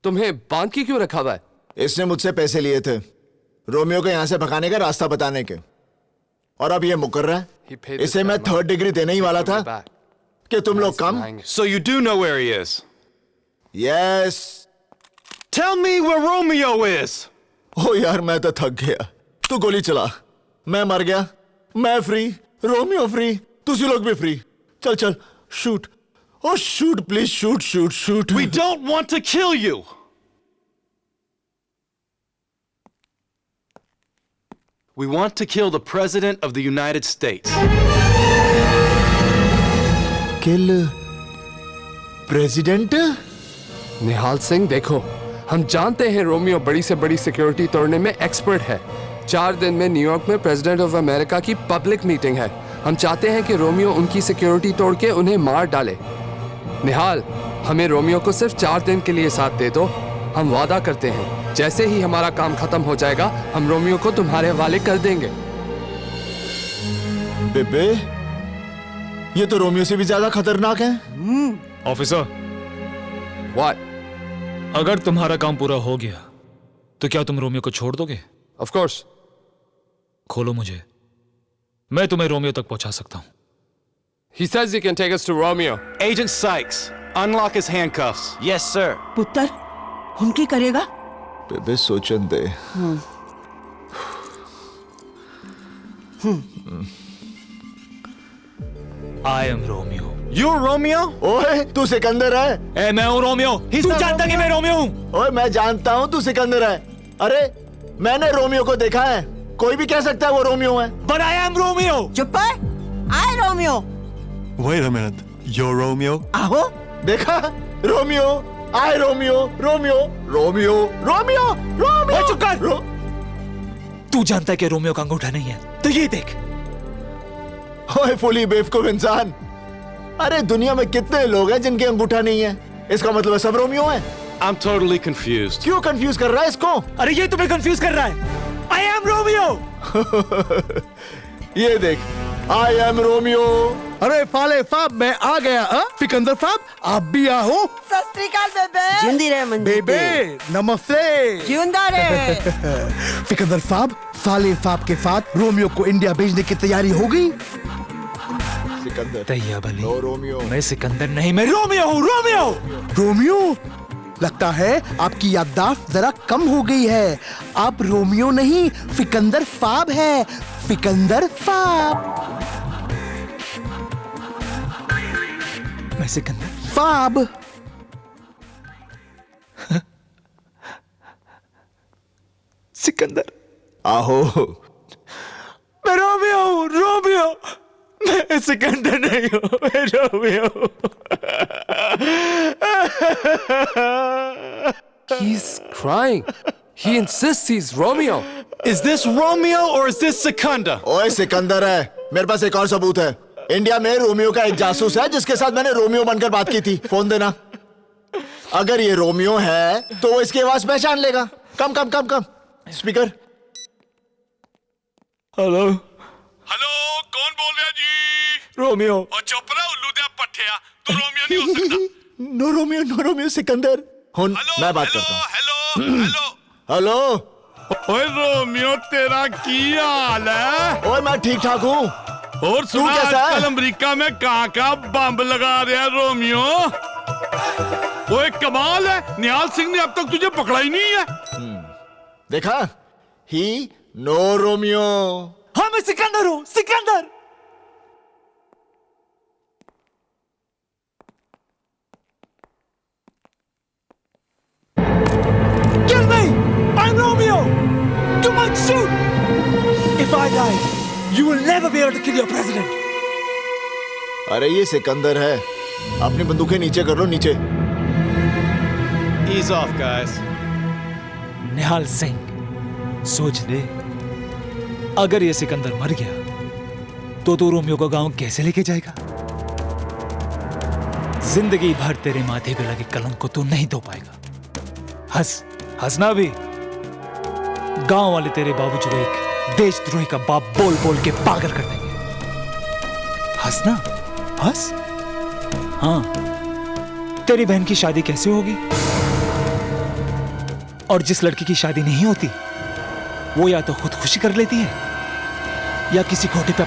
S18: तुम्हें बांध के क्यों रखा हुआ है?
S3: इसने मुझसे पैसे लिए थे रोमियो को यहाँ से भगाने का रास्ता बताने के, और अब ये मुकर रहा है। इसे मैं 3rd डिग्री देने ही वाला था कि तुम लोग कम।
S16: So you do know where he is?
S3: Yes.
S16: Tell me where Romeo is.
S3: ओ यार, मैं तो थक गया। तू गोली चला, मैं मर गया, मैं फ्री, रोमियो फ्री, तुसी लोग भी फ्री। चल, shoot. Oh, shoot, please, shoot.
S16: We don't want to kill you. We want to kill the President of the United States.
S3: Kill President?
S18: निहाल सिंह, देखो, हम जानते हैं रोमियो बड़ी से बड़ी सिक्योरिटी तोड़ने में एक्सपर्ट है, 4 दिन में न्यूयॉर्क में प्रेसिडेंट ऑफ अमेरिका की पब्लिक मीटिंग है। हम चाहते हैं कि रोमियो उनकी सिक्योरिटी तोड़ के उन्हें मार डाले। निहाल, हमें रोमियो को सिर्फ 4 दिन के लिए साथ दे दो। हम वादा करते हैं जैसे ही हमारा काम खत्म हो जाएगा हम रोमियो को तुम्हारे हवाले कर देंगे।
S3: बेबे, ये तो रोमियो से भी ज्यादा खतरनाक है।
S1: Officer,
S18: What?
S1: अगर तुम्हारा काम पूरा हो गया तो क्या तुम रोमियो को छोड़ दोगे?
S18: Of course.
S1: खोलो मुझे, मैं तुम्हें रोमियो तक पहुंचा सकता हूं।
S18: He says he can take us to Romeo.
S16: Agent Sykes, unlock his handcuffs.
S22: Yes, sir.
S7: पुत्र, उनकी करेगा?
S3: बेबे सोचन दे।
S1: I am Romeo.
S16: You're Romeo?
S3: ओए, तू सिकंदर है।
S1: मैं हूँ रोमियो। तू जानता कि मैं रोमियो हूँ?
S3: ओए, मैं जानता हूँ तू सिकंदर है। अरे, मैंने रोमियो को देखा है। कोई भी कह सकता है वो रोमियो है।
S1: But I am Romeo.
S7: चुप है? I Romeo.
S23: Wait a minute. You're Romeo?
S7: आहो,
S3: देखा? Romeo, I Romeo, Romeo, Romeo, Romeo, Romeo.
S1: चुप कर। तू जानता है कि रोमियो का अंगूठा नहीं है, तो ये देख।
S3: ओए फुली बेवकूफ इंसान, अरे दुनिया में कितने लोग हैं जिनके अंगूठा नहीं है? इसका मतलब सब रोमियो हैं?
S16: I'm totally confused.
S3: क्यों कंफ्यूज कर रहा है इसको?
S1: अरे ये तुम्हें कंफ्यूज कर रहा है। I am Romeo.
S3: ये देख, I am Romeo.
S9: अरे फाले फाब, मैं आ गया। सिकंदर फाब, आप भी आओ।
S15: सत श्री अकाल बेबे।
S7: जिंदी रहे मंजी।
S9: बेबे, नमस्ते।
S15: जिंदा रहे।
S9: सिकंदर फाब, फाले फाब के साथ रोमियो को इंडिया भेजने की तैयारी हो गई?
S3: सिकंदर।
S1: तैयब अली।
S3: No Romeo.
S1: मैं सिकंदर नहीं, मैं रोमियो हूँ। रोमियो।
S9: रोमियो? लगता है आपकी याददाश्त जरा कम हो गई है। आप रोमियो नहीं, सिकंदर फाब है। सिकंदर फाब।
S1: मैं सिकंदर
S9: फाब।
S1: सिकंदर।
S3: आहो।
S1: मैं रोमियो हूँ। रोमियो। मैं सिकंदर नहीं हूँ, मैं रोमियो हूँ।
S18: He's crying. He insists he's Romeo.
S16: Is this Romeo or is this Sikandar?
S3: ओए सिकंदर है। मेरे पास एक और सबूत है। इंडिया में रोमियो का एक जासूस है जिसके साथ मैंने रोमियो बनकर बात की थी। फोन देना। अगर ये रोमियो है तो वो इसकी आवाज पहचान लेगा। कम कम कम कम स्पीकर।
S1: हेलो।
S23: हेलो, कौन बोल रहा जी?
S1: रोमियो।
S23: और चुप रहा उल्लू दे पट्टिया, तू रोमियो नहीं हो सकता।
S3: No Romeo, no Romeo, Sikandar. मैं बात करता हूँ।
S23: Hello hello
S3: hello.
S23: ओए रोमियो, तेरा की हाल है?
S3: ओए मैं ठीक ठाक हूँ।
S23: और सुना
S3: कैसा है?
S23: आजकल अमेरिका में कहाँ बम लगा रहा है रोमियो? ओए कमाल है, निहाल सिंह ने अब तक तुझे पकड़ा ही नहीं है।
S3: देखा? ही नो रोमियो।
S1: हाँ, मैं सिकंदर हूँ। Sikandar. Kill me! I'm Romeo! Do not shoot! If I die, you will never be able to kill your president.
S3: अरे ये सिकंदर है। अपनी बंदूकें नीचे कर लो, नीचे।
S16: Ease off, guys.
S1: निहाल सिंह, सोच ले, अगर ये सिकंदर मर गया तो तू रोमियो को गांव कैसे लेके जाएगा? जिंदगी भर तेरे माथे पे लगे कलंक को तू नहीं धो पाएगा। हंसना भी। गांव वाले तेरे बाबूजी को एक देशद्रोही का बाप बोल बोल के पागल कर देंगे। हंसना, हंस। हाँ, तेरी बहन की शादी कैसे होगी? और जिस लड़की की शादी नहीं होती वो या तो खुदकुशी कर लेती है या किसी खोटे पे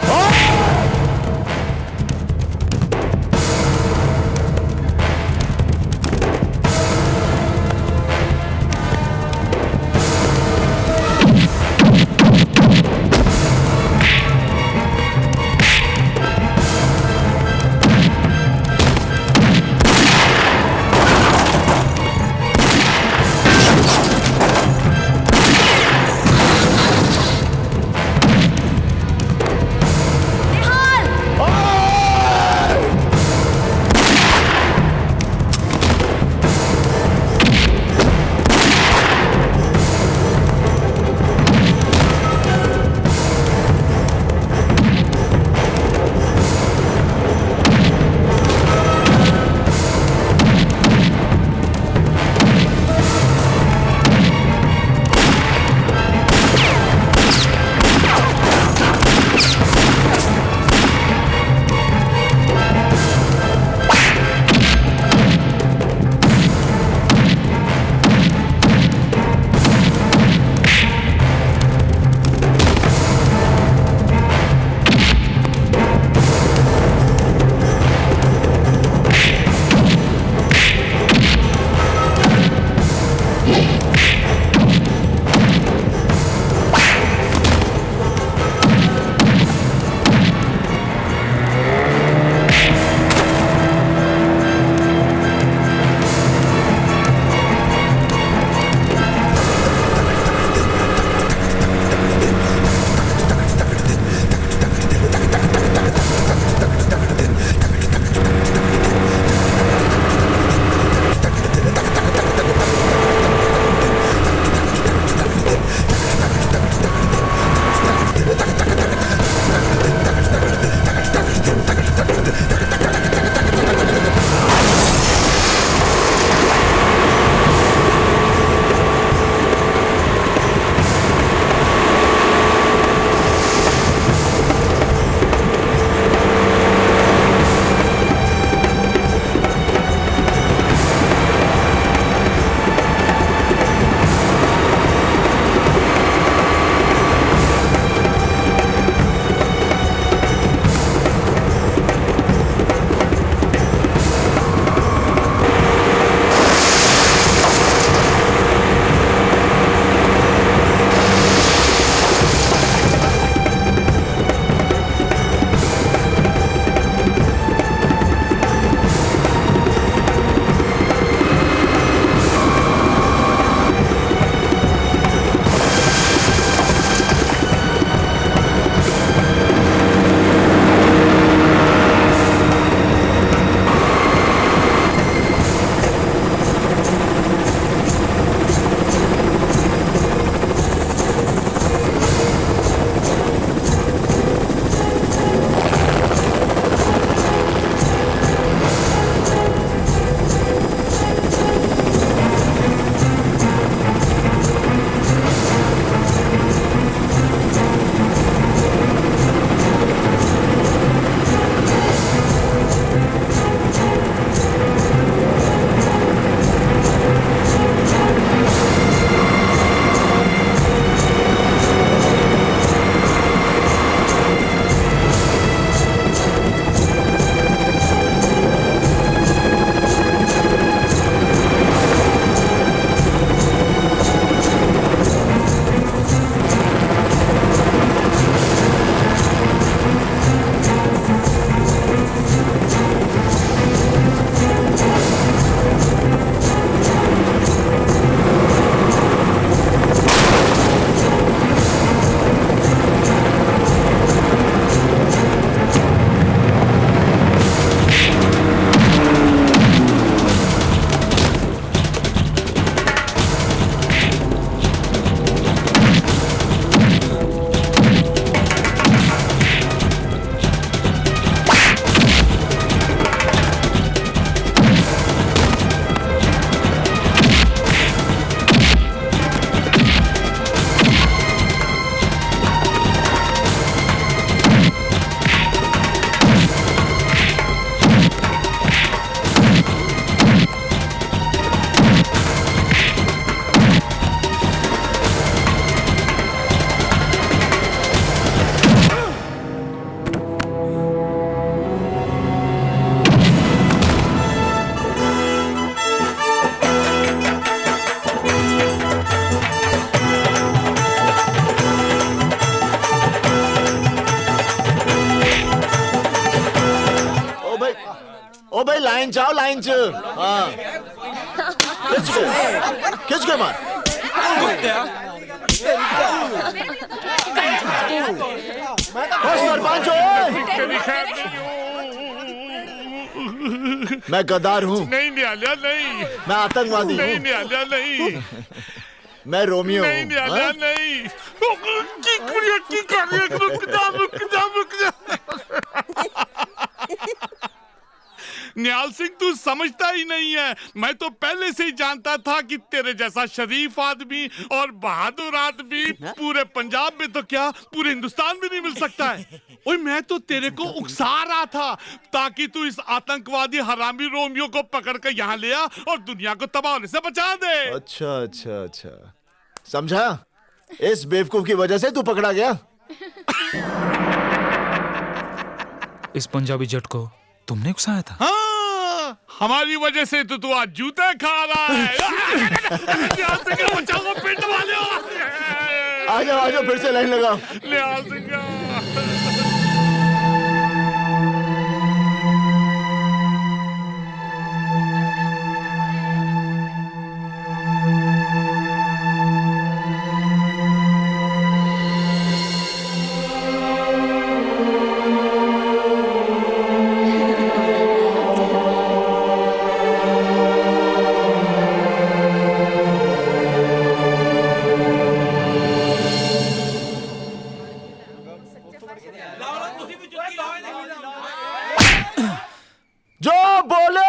S3: ओ भाई लाइन चाओ लाइन च हाँ खिंच के मार सरपंच मैं गद्दार हूँ।
S23: नहीं निहालिया नहीं।
S3: मैं आतंकवादी हूँ।
S23: नहीं निहालिया नहीं।
S3: मैं रोमियो
S23: नहीं निहालिया नहीं। की कर रही है? रुक जा। निहाल सिंह तू समझता ही नहीं है। मैं तो पहले से ही जानता था कि तेरे जैसा शरीफ आदमी और बहादुर आदमी पूरे पंजाब में तो क्या पूरे हिंदुस्तान में नहीं मिल सकता है। ओए मैं तो तेरे को उकसा रहा था ताकि तू इस आतंकवादी हरामी रोमियो को पकड़ कर यहाँ ले आ और दुनिया को तबाह होने से बचा दे।
S3: अच्छा समझा। इस बेवकूफ की वजह से तू पकड़ा गया।
S1: इस पंजाबी जट को तुमने उकसाया था?
S23: हाँ, हमारी वजह से तो तू आज जूते खा रहा है। बचाओ पिंड वाले।
S3: आ जाओ फिर से लाइन लगाओ। जो बोले